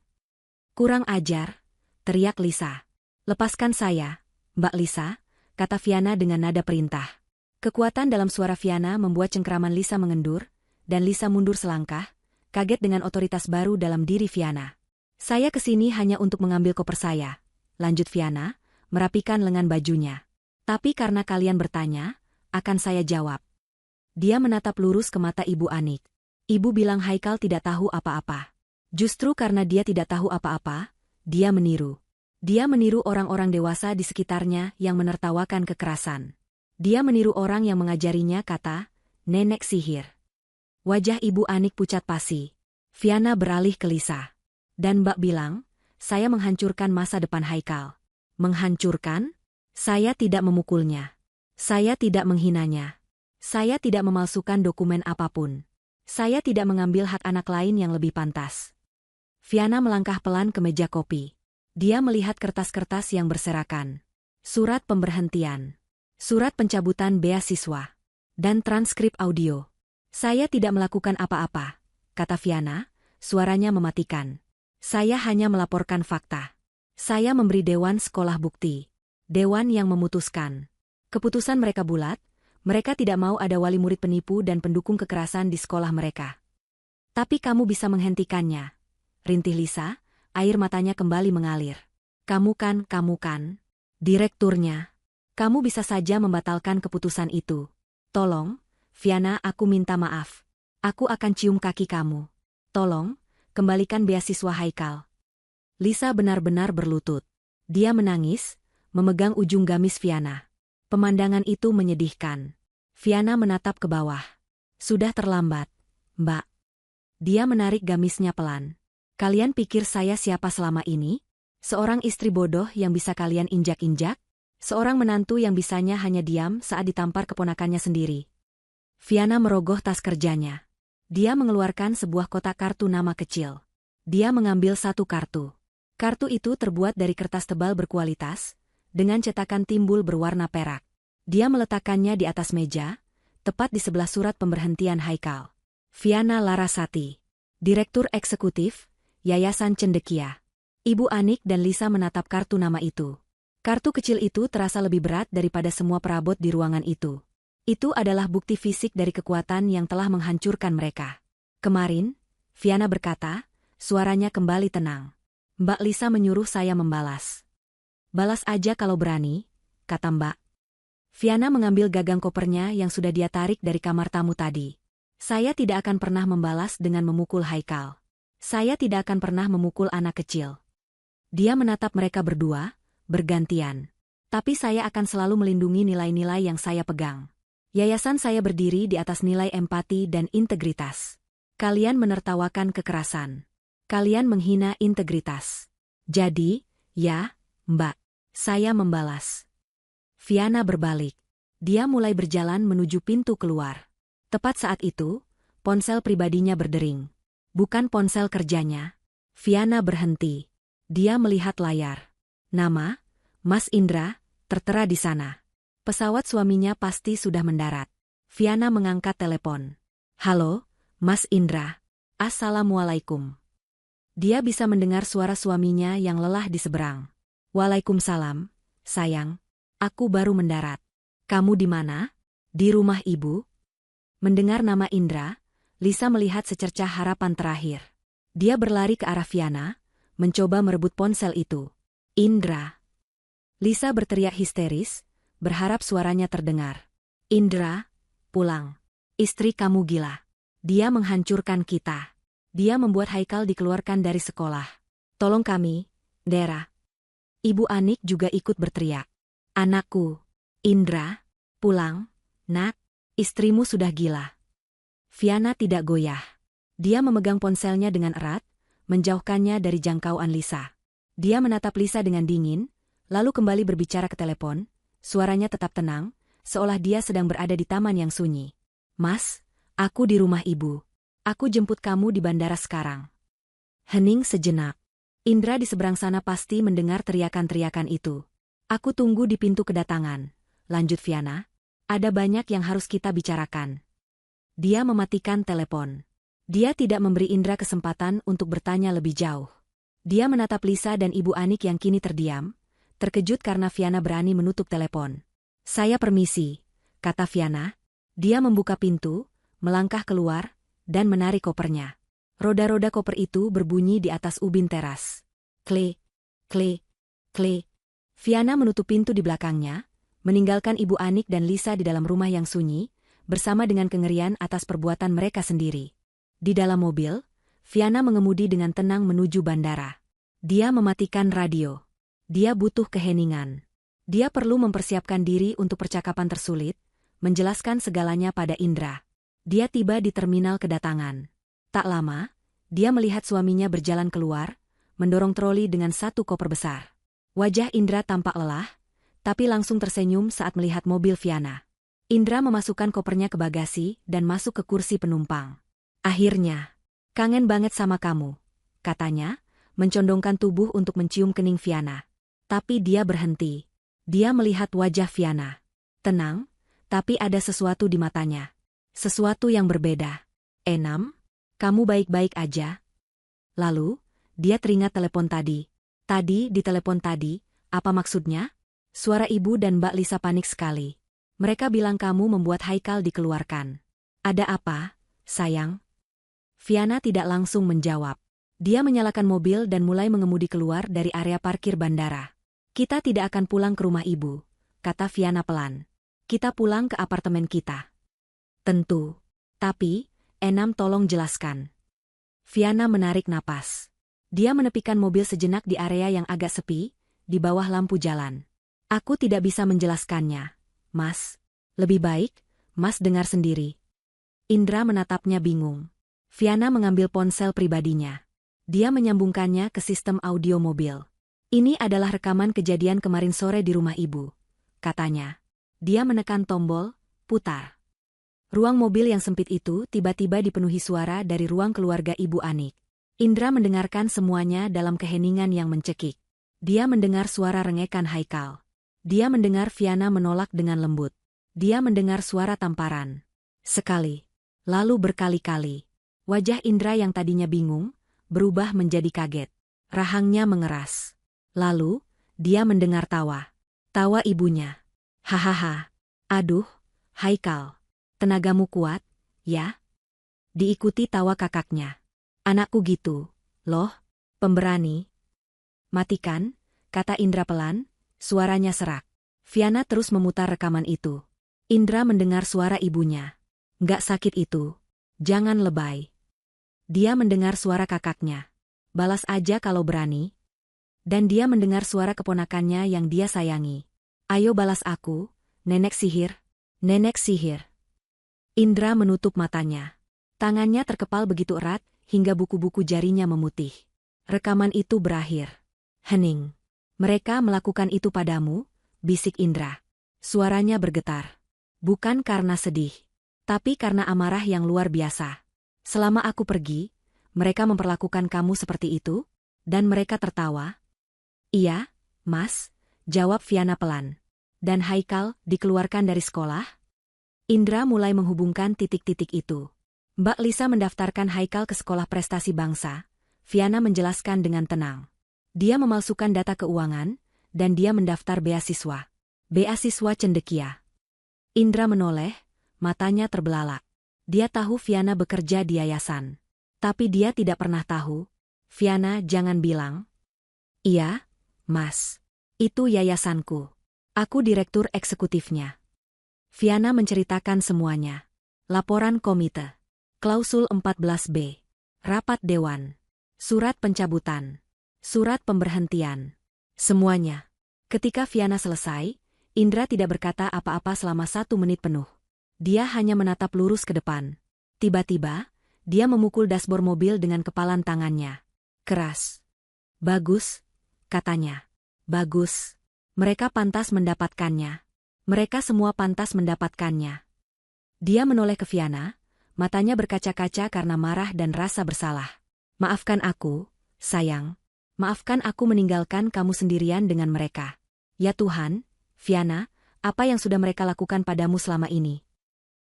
"Kurang ajar," teriak Lisa. "Lepaskan saya, Mbak Lisa," kata Viana dengan nada perintah. Kekuatan dalam suara Viana membuat cengkeraman Lisa mengendur, dan Lisa mundur selangkah, kaget dengan otoritas baru dalam diri Viana. "Saya kesini hanya untuk mengambil koper saya," lanjut Viana, merapikan lengan bajunya. "Tapi karena kalian bertanya, akan saya jawab." Dia menatap lurus ke mata Ibu Anik. "Ibu bilang Haikal tidak tahu apa-apa. Justru karena dia tidak tahu apa-apa, dia meniru. Dia meniru orang-orang dewasa di sekitarnya yang menertawakan kekerasan. Dia meniru orang yang mengajarinya kata, nenek sihir." Wajah Ibu Anik pucat pasi. Viana beralih ke Lisa. "Dan Mbak bilang, saya menghancurkan masa depan Haikal." "Menghancurkan? Saya tidak memukulnya. Saya tidak menghinanya. Saya tidak memalsukan dokumen apapun. Saya tidak mengambil hak anak lain yang lebih pantas." Viana melangkah pelan ke meja kopi. Dia melihat kertas-kertas yang berserakan. Surat pemberhentian. Surat pencabutan beasiswa. Dan transkrip audio. "Saya tidak melakukan apa-apa," kata Viana, suaranya mematikan. "Saya hanya melaporkan fakta. Saya memberi dewan sekolah bukti. Dewan yang memutuskan. Keputusan mereka bulat, mereka tidak mau ada wali murid penipu dan pendukung kekerasan di sekolah mereka. Tapi kamu bisa menghentikannya," rintih Lisa, air matanya kembali mengalir. Kamu kan, direkturnya. Kamu bisa saja membatalkan keputusan itu. Tolong, Viana, aku minta maaf. Aku akan cium kaki kamu. Tolong, kembalikan beasiswa Haikal. Lisa benar-benar berlutut. Dia menangis, memegang ujung gamis Viana. Pemandangan itu menyedihkan. Viana menatap ke bawah. Sudah terlambat, Mbak. Dia menarik gamisnya pelan. Kalian pikir saya siapa selama ini? Seorang istri bodoh yang bisa kalian injak-injak? Seorang menantu yang bisanya hanya diam saat ditampar keponakannya sendiri. Viana merogoh tas kerjanya. Dia mengeluarkan sebuah kotak kartu nama kecil. Dia mengambil satu kartu. Kartu itu terbuat dari kertas tebal berkualitas, dengan cetakan timbul berwarna perak. Dia meletakkannya di atas meja, tepat di sebelah surat pemberhentian Haikal. Viana Larasati, Direktur Eksekutif, Yayasan Cendekia. Ibu Anik dan Lisa menatap kartu nama itu. Kartu kecil itu terasa lebih berat daripada semua perabot di ruangan itu. Itu adalah bukti fisik dari kekuatan yang telah menghancurkan mereka. Kemarin, Viana berkata, suaranya kembali tenang. Mbak Lisa menyuruh saya membalas. Balas aja kalau berani, kata Mbak. Viana mengambil gagang kopernya yang sudah dia tarik dari kamar tamu tadi. Saya tidak akan pernah membalas dengan memukul Haikal. Saya tidak akan pernah memukul anak kecil. Dia menatap mereka berdua, bergantian. Tapi saya akan selalu melindungi nilai-nilai yang saya pegang. Yayasan saya berdiri di atas nilai empati dan integritas. Kalian menertawakan kekerasan. Kalian menghina integritas. Jadi, ya, Mbak, saya membalas. Viana berbalik. Dia mulai berjalan menuju pintu keluar. Tepat saat itu, ponsel pribadinya berdering. Bukan ponsel kerjanya. Viana berhenti. Dia melihat layar. Nama, Mas Indra, tertera di sana. Pesawat suaminya pasti sudah mendarat. Viana mengangkat telepon. Halo, Mas Indra. Assalamualaikum. Dia bisa mendengar suara suaminya yang lelah di seberang. Waalaikumsalam, sayang. Aku baru mendarat. Kamu di mana? Di rumah ibu? Mendengar nama Indra, Lisa melihat secercah harapan terakhir. Dia berlari ke arah Viana, mencoba merebut ponsel itu. Indra. Lisa berteriak histeris, berharap suaranya terdengar. Indra, pulang. Istri kamu gila. Dia menghancurkan kita. Dia membuat Haikal dikeluarkan dari sekolah. Tolong kami, Dera. Ibu Anik juga ikut berteriak. Anakku, Indra, pulang, nak, istrimu sudah gila. Viana tidak goyah. Dia memegang ponselnya dengan erat, menjauhkannya dari jangkauan Lisa. Dia menatap Lisa dengan dingin, lalu kembali berbicara ke telepon, suaranya tetap tenang, seolah dia sedang berada di taman yang sunyi. Mas, aku di rumah ibu. Aku jemput kamu di bandara sekarang. Hening sejenak. Indra di seberang sana pasti mendengar teriakan-teriakan itu. Aku tunggu di pintu kedatangan, lanjut Viana. Ada banyak yang harus kita bicarakan. Dia mematikan telepon. Dia tidak memberi Indra kesempatan untuk bertanya lebih jauh. Dia menatap Lisa dan Ibu Anik yang kini terdiam, terkejut karena Viana berani menutup telepon. Saya permisi, kata Viana. Dia membuka pintu, melangkah keluar, dan menarik kopernya. Roda-roda koper itu berbunyi di atas ubin teras. Klik, klik, klik. Viana menutup pintu di belakangnya, meninggalkan Ibu Anik dan Lisa di dalam rumah yang sunyi, bersama dengan kengerian atas perbuatan mereka sendiri. Di dalam mobil, Viana mengemudi dengan tenang menuju bandara. Dia mematikan radio. Dia butuh keheningan. Dia perlu mempersiapkan diri untuk percakapan tersulit, menjelaskan segalanya pada Indra. Dia tiba di terminal kedatangan. Tak lama, dia melihat suaminya berjalan keluar, mendorong troli dengan satu koper besar. Wajah Indra tampak lelah, tapi langsung tersenyum saat melihat mobil Viana. Indra memasukkan kopernya ke bagasi dan masuk ke kursi penumpang. Akhirnya, kangen banget sama kamu, katanya, mencondongkan tubuh untuk mencium kening Viana. Tapi dia berhenti. Dia melihat wajah Viana. Tenang, tapi ada sesuatu di matanya. Sesuatu yang berbeda. Enam, kamu baik-baik aja? Lalu, dia teringat telepon tadi. Tadi di telepon tadi, apa maksudnya? Suara ibu dan Mbak Lisa panik sekali. Mereka bilang kamu membuat Haikal dikeluarkan. Ada apa, sayang? Viana tidak langsung menjawab. Dia menyalakan mobil dan mulai mengemudi keluar dari area parkir bandara. Kita tidak akan pulang ke rumah ibu. kata Viana pelan. Kita pulang ke apartemen kita. Tentu. Tapi, Enam tolong jelaskan. Viana menarik napas. Dia menepikan mobil sejenak di area yang agak sepi, di bawah lampu jalan. Aku tidak bisa menjelaskannya, Mas. Lebih baik, Mas dengar sendiri. Indra menatapnya bingung. Viana mengambil ponsel pribadinya. Dia menyambungkannya ke sistem audio mobil. Ini adalah rekaman kejadian kemarin sore di rumah ibu, katanya. Dia menekan tombol, putar. Ruang mobil yang sempit itu tiba-tiba dipenuhi suara dari ruang keluarga Ibu Anik. Indra mendengarkan semuanya dalam keheningan yang mencekik. Dia mendengar suara rengekan Haikal. Dia mendengar Viana menolak dengan lembut. Dia mendengar suara tamparan. Sekali. Lalu berkali-kali. Wajah Indra yang tadinya bingung, berubah menjadi kaget. Rahangnya mengeras. Lalu, dia mendengar tawa. Tawa ibunya. Hahaha. Aduh, Haikal. Tenagamu kuat, ya? Diikuti tawa kakaknya. Anakku gitu, loh, pemberani. Matikan, kata Indra pelan, suaranya serak. Viana terus memutar rekaman itu. Indra mendengar suara ibunya. Nggak sakit itu. Jangan lebay. Dia mendengar suara kakaknya. Balas aja kalau berani. Dan dia mendengar suara keponakannya yang dia sayangi. Ayo balas aku, nenek sihir. Nenek sihir. Indra menutup matanya. Tangannya terkepal begitu erat, hingga buku-buku jarinya memutih. Rekaman itu berakhir. Hening. Mereka melakukan itu padamu, bisik Indra. Suaranya bergetar. Bukan karena sedih. Tapi karena amarah yang luar biasa. Selama aku pergi, mereka memperlakukan kamu seperti itu? Dan mereka tertawa? Iya, Mas, jawab Viana pelan. Dan Haikal dikeluarkan dari sekolah? Indra mulai menghubungkan titik-titik itu. Mbak Lisa mendaftarkan Haikal ke sekolah prestasi bangsa. Viana menjelaskan dengan tenang. Dia memalsukan data keuangan, dan dia mendaftar beasiswa. Beasiswa cendekia. Indra menoleh, matanya terbelalak. Dia tahu Viana bekerja di yayasan. Tapi dia tidak pernah tahu. Viana jangan bilang. Iya, Mas. Itu yayasanku. Aku direktur eksekutifnya. Viana menceritakan semuanya. Laporan komite. Klausul 14B. Rapat dewan. Surat pencabutan. Surat pemberhentian. Semuanya. Ketika Viana selesai, Indra tidak berkata apa-apa selama 1 menit penuh. Dia hanya menatap lurus ke depan. Tiba-tiba, dia memukul dashboard mobil dengan kepalan tangannya. Keras. Bagus, katanya. Bagus. Mereka pantas mendapatkannya. Mereka semua pantas mendapatkannya. Dia menoleh ke Viana, matanya berkaca-kaca karena marah dan rasa bersalah. Maafkan aku, sayang. Maafkan aku meninggalkan kamu sendirian dengan mereka. Ya Tuhan, Viana, apa yang sudah mereka lakukan padamu selama ini?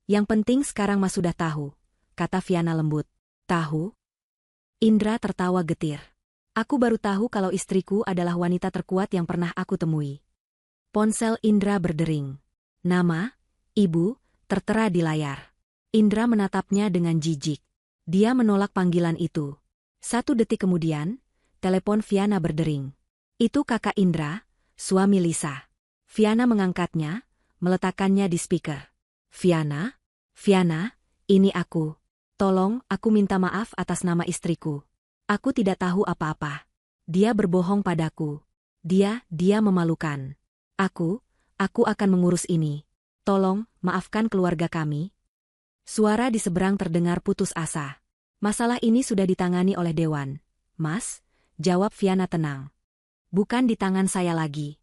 Yang penting sekarang Mas sudah tahu, kata Viana lembut. Tahu? Indra tertawa getir. Aku baru tahu kalau istriku adalah wanita terkuat yang pernah aku temui. Ponsel Indra berdering. Nama, ibu, tertera di layar. Indra menatapnya dengan jijik. Dia menolak panggilan itu. 1 detik kemudian, telepon Viana berdering. Itu kakak Indra, suami Lisa. Viana mengangkatnya, meletakkannya di speaker. Viana? Viana, ini aku. Tolong, aku minta maaf atas nama istriku. Aku tidak tahu apa-apa. Dia berbohong padaku. Dia memalukan. Aku akan mengurus ini. Tolong, maafkan keluarga kami. Suara di seberang terdengar putus asa. Masalah ini sudah ditangani oleh Dewan. Mas, jawab Viana tenang. Bukan di tangan saya lagi.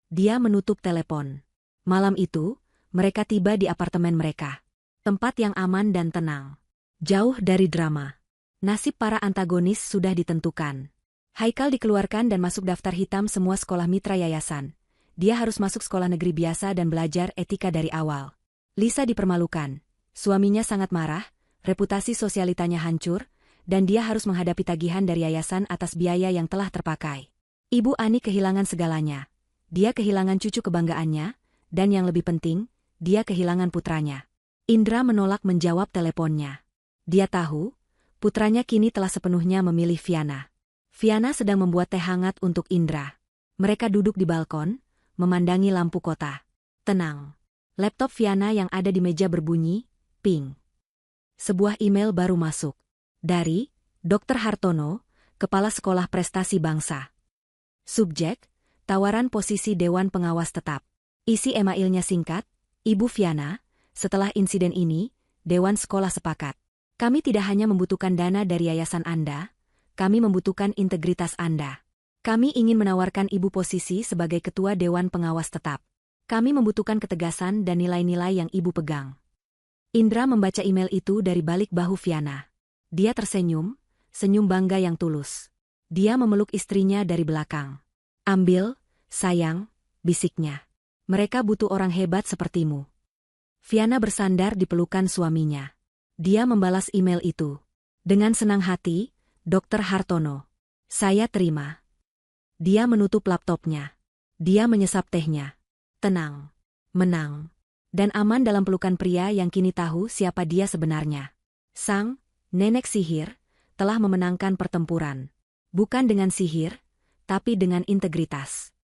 Dia menutup telepon. Malam itu, mereka tiba di apartemen mereka. Tempat yang aman dan tenang. Jauh dari drama. Nasib para antagonis sudah ditentukan. Haikal dikeluarkan dan masuk daftar hitam semua sekolah mitra yayasan. Dia harus masuk sekolah negeri biasa dan belajar etika dari awal. Lisa dipermalukan. Suaminya sangat marah, reputasi sosialitanya hancur, dan dia harus menghadapi tagihan dari yayasan atas biaya yang telah terpakai. Ibu Ani kehilangan segalanya. Dia kehilangan cucu kebanggaannya, dan yang lebih penting, dia kehilangan putranya. Indra menolak menjawab teleponnya. Dia tahu, putranya kini telah sepenuhnya memilih Viana. Viana sedang membuat teh hangat untuk Indra. Mereka duduk di balkon, memandangi lampu kota. Tenang. Laptop Viana yang ada di meja berbunyi, ping. Sebuah email baru masuk. Dari Dr. Hartono, Kepala Sekolah Prestasi Bangsa. Subjek, tawaran posisi Dewan Pengawas Tetap. Isi emailnya singkat, Ibu Viana, setelah insiden ini, Dewan Sekolah sepakat. Kami tidak hanya membutuhkan dana dari yayasan Anda, kami membutuhkan integritas Anda. Kami ingin menawarkan Ibu posisi sebagai Ketua Dewan Pengawas Tetap. Kami membutuhkan ketegasan dan nilai-nilai yang Ibu pegang. Indra membaca email itu dari balik bahu Viana. Dia tersenyum, senyum bangga yang tulus. Dia memeluk istrinya dari belakang. Ambil, sayang, bisiknya. Mereka butuh orang hebat sepertimu. Viana bersandar di pelukan suaminya. Dia membalas email itu. Dengan senang hati, Dr. Hartono. Saya terima. Dia menutup laptopnya. Dia menyesap tehnya. Tenang, menang, dan aman dalam pelukan pria yang kini tahu siapa dia sebenarnya. Sang nenek sihir telah memenangkan pertempuran. Bukan dengan sihir, tapi dengan integritas.